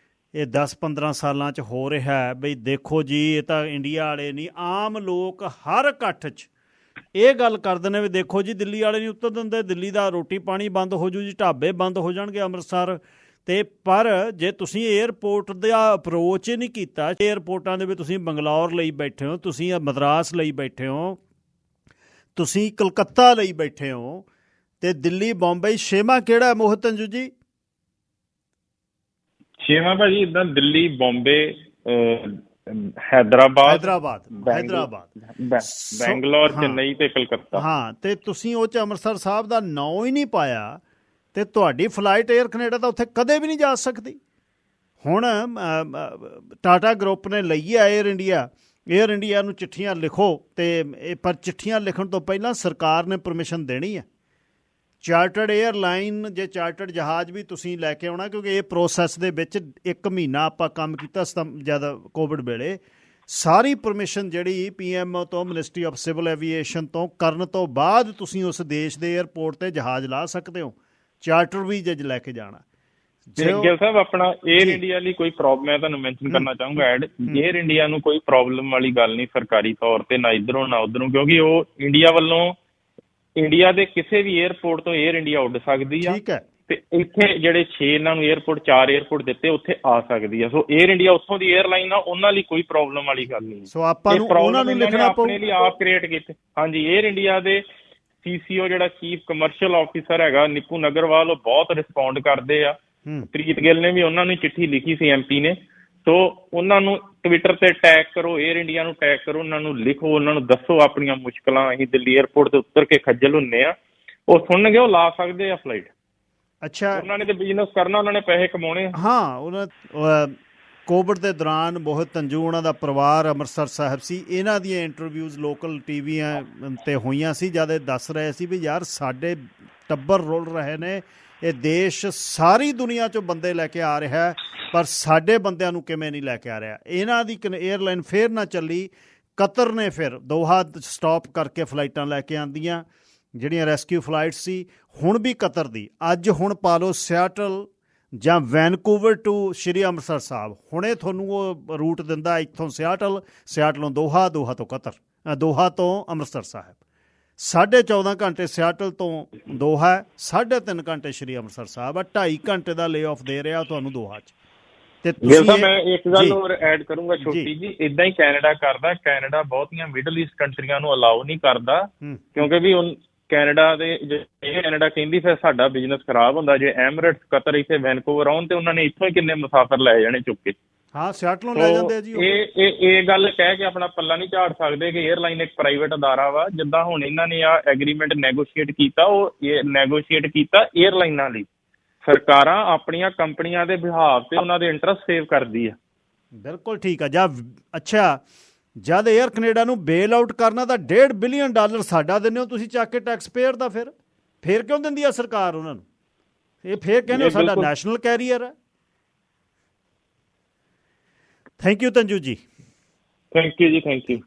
[SPEAKER 2] ਇਹ 10-15 ਸਾਲਾਂ 'ਚ ਹੋ ਰਿਹਾ ਹੈ। ਬਈ ਦੇਖੋ ਜੀ, ਇਹ ਤਾਂ ਇੰਡੀਆ ਵਾਲੇ ਨਹੀਂ, ਆਮ ਲੋਕ ਹਰ ਇਕੱਠ 'ਚ ਇਹ ਗੱਲ ਕਰਦੇ ਨੇ ਵੀ ਦੇਖੋ ਜੀ, ਦਿੱਲੀ ਵਾਲੇ ਨਹੀਂ ਉੱਤਰ ਦਿੰਦੇ, ਦਿੱਲੀ ਦਾ ਰੋਟੀ ਪਾਣੀ ਬੰਦ ਹੋ ਜੂ ਜੀ, ਢਾਬੇ ਬੰਦ ਹੋ ਜਾਣਗੇ ਅੰਮ੍ਰਿਤਸਰ ਤੇ। ਪਰ ਜੇ ਤੁਸੀਂ ਏਅਰਪੋਰਟ ਦਾ ਅਪਰੋਚ ਹੀ ਨਹੀਂ ਕੀਤਾ, ਏਅਰਪੋਰਟਾਂ ਦੇ ਵਿੱਚ ਤੁਸੀਂ ਬੰਗਲੌਰ ਲਈ ਬੈਠੇ ਹੋ, ਤੁਸੀਂ ਮਦਰਾਸ ਲਈ ਬੈਠੇ ਹੋ, ਤੁਸੀਂ ਕਲਕੱਤਾ ਲਈ ਬੈਠੇ ਹੋ, ਤੇ ਦਿੱਲੀ ਬੰਬਈ ਛੇਵਾਂ ਕਿਹੜਾ ਮੋਹਿਤ ਤੰਜੂ ਜੀ?
[SPEAKER 3] ਛੇਵਾਂ ਭਾਜੀ ਇੱਦਾਂ ਦਿੱਲੀ, ਬੰਬੇ, ਹੈਦਰਾਬਾਦ, ਬੈਂਗਲੌਰ, ਚੇਨਈ ਤੇ ਕਲਕੱਤਾ।
[SPEAKER 2] ਹਾਂ, ਤੇ ਤੁਸੀਂ ਉਹ 'ਚ ਅੰਮ੍ਰਿਤਸਰ ਸਾਹਿਬ ਦਾ ਨਾਂ ਹੀ ਨਹੀਂ ਪਾਇਆ ਤੇ ਤੁਹਾਡੀ ਫਲਾਈਟ ਏਅਰ ਕੈਨੇਡਾ ਤਾਂ ਉੱਥੇ ਕਦੇ ਵੀ ਨਹੀਂ ਜਾ ਸਕਦੀ। ਹੁਣ ਟਾਟਾ ਗਰੁੱਪ ਨੇ ਲਈ ਹੈ ਏਅਰ ਇੰਡੀਆ ਨੂੰ ਚਿੱਠੀਆਂ ਲਿਖੋ, ਤੇ ਪਰ ਚਿੱਠੀਆਂ ਲਿਖਣ ਤੋਂ ਪਹਿਲਾਂ ਸਰਕਾਰ ਨੇ ਪਰਮਿਸ਼ਨ ਦੇਣੀ ਹੈ। ਚਾਰਟਰਡ ਏਅਰਲਾਈਨ, ਜੇ ਚਾਰਟਰਡ ਜਹਾਜ਼ ਵੀ ਤੁਸੀਂ ਲੈ ਕੇ ਆਉਣਾ, ਕਿਉਂਕਿ ਇਹ ਪ੍ਰੋਸੈਸ ਦੇ ਵਿੱਚ 1 ਮਹੀਨਾ ਆਪਾਂ ਕੰਮ ਕੀਤਾ ਜਦ ਕੋਵਿਡ ਵੇਲੇ, ਸਾਰੀ ਪਰਮਿਸ਼ਨ ਜਿਹੜੀ PM ਤੋਂ, ਮਿਨਿਸਟਰੀ ਆਫ ਸਿਵਲ ਐਵੀਏਸ਼ਨ ਤੋਂ ਕਰਨ ਤੋਂ ਬਾਅਦ ਤੁਸੀਂ ਉਸ ਦੇਸ਼ ਦੇ ਏਅਰਪੋਰਟ 'ਤੇ ਜਹਾਜ਼ ਲਾ ਸਕਦੇ ਹੋ, ਚਾਰਟਰ ਵੀ ਜੇ ਲੈ ਕੇ ਜਾਣਾ।
[SPEAKER 3] ਗਿੱਲ ਸਾਹਿਬ, ਆਪਣਾ ਏਅਰ ਇੰਡੀਆ ਲਈ ਕੋਈ ਪ੍ਰੋਬਲਮ, ਮੈਂ ਤੁਹਾਨੂੰ ਮੈਂਸ਼ਨ ਕਰਨਾ ਚਾਹੂੰਗਾ ਐਡ, ਏਅਰ ਇੰਡੀਆ ਨੂੰ ਕੋਈ ਪ੍ਰੋਬਲਮ ਵਾਲੀ ਗੱਲ ਨਹੀਂ ਸਰਕਾਰੀ ਤੌਰ ਤੇ, ਨਾ ਇੱਧਰੋਂ ਨਾ ਉੱਧਰੋਂ, ਕਿਉਂਕਿ ਉਹ ਇੰਡੀਆ ਵੱਲੋਂ, ਇੰਡੀਆ ਦੇ ਕਿਸੇ ਵੀ ਏਅਰਪੋਰਟ ਤੋਂ ਏਅਰ ਇੰਡੀਆ ਉੱਡ ਸਕਦੀ ਆ। ਤੇ ਇੱਥੇ ਜਿਹੜੇ 6 ਇਹਨਾਂ ਨੂੰ ਏਅਰਪੋਰਟ, 4 ਏਅਰਪੋਰਟ ਦਿੱਤੇ, ਉੱਥੇ ਆ ਸਕਦੀ ਆ। ਸੋ ਏਅਰ ਇੰਡੀਆ ਉੱਥੋਂ ਦੀ ਏਅਰਲਾਈਨ ਆ, ਉਹਨਾਂ ਲਈ ਕੋਈ ਪ੍ਰੋਬਲਮ ਵਾਲੀ ਗੱਲ ਨਹੀਂ।
[SPEAKER 2] ਸੋ ਆਪਾਂ ਨੂੰ ਉਹਨਾਂ ਨੂੰ ਲਿਖਣਾ ਪਊ,
[SPEAKER 3] ਆਪਣੇ ਲਈ ਆਪ ਕ੍ਰੀਏਟ ਕੀਤੇ। ਹਾਂਜੀ, ਏਅਰ ਇੰਡੀਆ ਦੇ CCO ਜਿਹੜਾ ਚੀਫ ਕਮਰਸ਼ੀਅਲ ਆਫਿਸਰ ਹੈਗਾ ਨਿਪੂ ਨਗਰਵਾਲ, ਉਹ ਬਹੁਤ ਰਿਸਪੌਂਡ ਕਰਦੇ ਆ। ਪ੍ਰੀਤ ਗਿੱਲ ਨੇ ਵੀ ਉਹਨਾਂ ਨੂੰ ਚਿੱਠੀ ਲਿਖੀ ਸੀ, MP ਨੇ। ਸੋ ਉਹਨਾਂ ਨੂੰ ਟਵਿੱਟਰ ਤੇ ਟੈਗ ਕਰੋ, ਏਅਰ ਇੰਡੀਆ ਨੂੰ ਟੈਗ ਕਰੋ, ਉਹਨਾਂ ਨੂੰ ਲਿਖੋ, ਉਹਨਾਂ ਨੂੰ ਦੱਸੋ ਆਪਣੀਆਂ ਮੁਸ਼ਕਲਾਂ, ਅਸੀਂ ਦਿੱਲੀ ਏਅਰਪੋਰਟ ਤੇ ਉਤਰ ਕੇ ਖੱਜਲ ਹੁੰਦੇ ਆ। ਉਹ ਸੁਣਨਗੇ, ਉਹ ਲਾ ਸਕਦੇ ਆ ਫਲਾਈਟ।
[SPEAKER 2] ਅੱਛਾ,
[SPEAKER 3] ਉਹਨਾਂ ਨੇ ਤੇ ਬਿਜ਼ਨਸ ਕਰਨਾ, ਉਹਨਾਂ ਨੇ ਪੈਸੇ ਕਮਾਉਣੇ।
[SPEAKER 2] ਹਾਂ, ਉਹਨਾਂ ਕੋਵਿਡ ਦੇ ਦੌਰਾਨ ਬਹੁਤ ਤੰਜੂ, ਉਹਨਾਂ ਦਾ ਪਰਿਵਾਰ ਅੰਮ੍ਰਿਤਸਰ ਸਾਹਿਬ ਸੀ। ਇਹਨਾਂ ਦੀਆਂ ਇੰਟਰਵਿਊਜ਼ ਲੋਕਲ ਟੀਵੀਆਂ 'ਤੇ ਹੋਈਆਂ ਸੀ, ਜਦ ਇਹ ਦੱਸ ਰਹੇ ਸੀ ਵੀ ਯਾਰ ਸਾਡੇ ਟੱਬਰ ਰੁਲ ਰਹੇ ਨੇ, ਇਹ ਦੇਸ਼ ਸਾਰੀ ਦੁਨੀਆ 'ਚੋਂ ਬੰਦੇ ਲੈ ਕੇ ਆ ਰਿਹਾ, ਪਰ ਸਾਡੇ ਬੰਦਿਆਂ ਨੂੰ ਕਿਵੇਂ ਨਹੀਂ ਲੈ ਕੇ ਆ ਰਿਹਾ। ਇਹਨਾਂ ਦੀ ਏਅਰਲਾਈਨ ਫੇਰ ਨਾ ਚੱਲੀ, ਕਤਰ ਨੇ ਫਿਰ ਦੋਹਾ ਸਟਾਪ ਕਰਕੇ ਫਲਾਈਟਾਂ ਲੈ ਕੇ ਆਉਂਦੀਆਂ, ਜਿਹੜੀਆਂ ਰੈਸਕਿਊ ਫਲਾਈਟ ਸੀ। ਹੁਣ ਵੀ ਕਤਰ ਦੀ, ਅੱਜ ਹੁਣ ਪਾ ਲਓ ਸਿਆਟਲ ਜਾਂ ਵੈਨਕੂਵਰ ਟੂ ਸ਼੍ਰੀ ਅੰਮ੍ਰਿਤਸਰ ਸਾਹਿਬ, ਹੁਣੇ ਤੁਹਾਨੂੰ ਉਹ ਰੂਟ ਦਿੰਦਾ ਇੱਥੋਂ ਸਿਆਟਲੋਂ ਦੋਹਾ, ਦੋਹਾ ਤੋਂ ਕਤਰ, ਦੋਹਾ ਤੋਂ ਅੰਮ੍ਰਿਤਸਰ ਸਾਹਿਬ। 14.5 ਘੰਟੇ ਸਿਆਟਲ ਤੋਂ ਦੋਹਾ, 3.5 ਘੰਟੇ ਸ਼੍ਰੀ ਅੰਮ੍ਰਿਤਸਰ ਸਾਹਿਬ ਆ, 2.5 ਘੰਟੇ ਦਾ ਲੇ ਆਫ ਦੇ ਰਿਹਾ ਤੁਹਾਨੂੰ ਦੋਹਾ 'ਚ।
[SPEAKER 3] ਮੈਂ ਇੱਕ ਗੱਲ ਹੋਰ ਐਡ ਕਰੂੰਗਾ ਛੋਟੀ ਜੀ, ਇਦਾਂ ਹੀ ਕੈਨੇਡਾ ਕਰਦਾ। ਕੈਨੇਡਾ ਬਹੁਤੀਆਂ ਮਿਡਲ ਈਸਟ ਕੰਟਰੀਆਂ ਨੂੰ ਅਲਾਉ ਨਹੀਂ ਕਰਦਾ, ਕਿਉਂਕਿ ਵੀ ਕੈਨੇਡਾ ਕਹਿੰਦੀ ਫਿਰ ਸਾਡਾ ਬਿਜ਼ਨਸ ਖਰਾਬ ਹੁੰਦਾ। ਜੇ ਐਮਰੇਟਸ, ਕਤਰ ਇੱਥੇ ਵੈਨਕੂਵਰ ਆਉਣ ਤੇ ਉਹਨਾਂ ਨੇ ਇੱਥੋਂ ਹੀ ਕਿੰਨੇ ਮੁਸਾਫਰ ਲੈ ਜਾਣੇ ਚੁੱਕ ਕੇ।
[SPEAKER 2] ਹਾਂ, ਸਿਆਟਲੋਂ ਲੈ ਜਾਂਦੇ ਆ ਜੀ।
[SPEAKER 3] ਇਹ ਗੱਲ ਕਹਿ ਕੇ ਆਪਣਾ ਪੱਲਾ ਨਹੀਂ ਝਾੜ ਸਕਦੇ ਕਿ 에ਅਰਲਾਈਨ ਇੱਕ ਪ੍ਰਾਈਵੇਟ ਅਦਾਰਾ ਵਾ। ਜਿੱਦਾਂ ਹੁਣ ਇਹਨਾਂ ਨੇ ਆ ਐਗਰੀਮੈਂਟ ਨੈਗੋਸ਼ੀਏਟ ਕੀਤਾ, ਉਹ ਨੈਗੋਸ਼ੀਏਟ ਕੀਤਾ 에ਅਰਲਾਈਨਾਂ ਲਈ। ਸਰਕਾਰਾਂ ਆਪਣੀਆਂ ਕੰਪਨੀਆਂ ਦੇ ਬਿਹਾਫ ਤੇ ਉਹਨਾਂ ਦੇ ਇੰਟਰਸਟ ਸੇਵ ਕਰਦੀ ਆ।
[SPEAKER 2] ਬਿਲਕੁਲ ਠੀਕ ਆ। ਅੱਛਾ, ਜਦ 에ਅਰ ਕੈਨੇਡਾ ਨੂੰ ਬੇਲ ਆਊਟ ਕਰਨਾ ਤਾਂ $1.5 ਬਿਲੀਅਨ ਸਾਡਾ ਦਿੰਦੇ ਹੋ ਤੁਸੀਂ ਚੱਕ ਕੇ ਟੈਕਸ ਪੇਅਰ ਦਾ। ਫਿਰ ਕਿਉਂ ਦਿੰਦੀ ਆ ਸਰਕਾਰ ਉਹਨਾਂ ਨੂੰ? ਇਹ ਫਿਰ ਕਹਿੰਦੇ ਸਾਡਾ ਨੈਸ਼ਨਲ ਕੈਰੀਅਰ ਹੈ। ਥੈਂਕ ਯੂ ਤੰਜੂ ਜੀ।
[SPEAKER 3] ਥੈਂਕ ਯੂ ਜੀ, ਥੈਂਕ ਯੂ।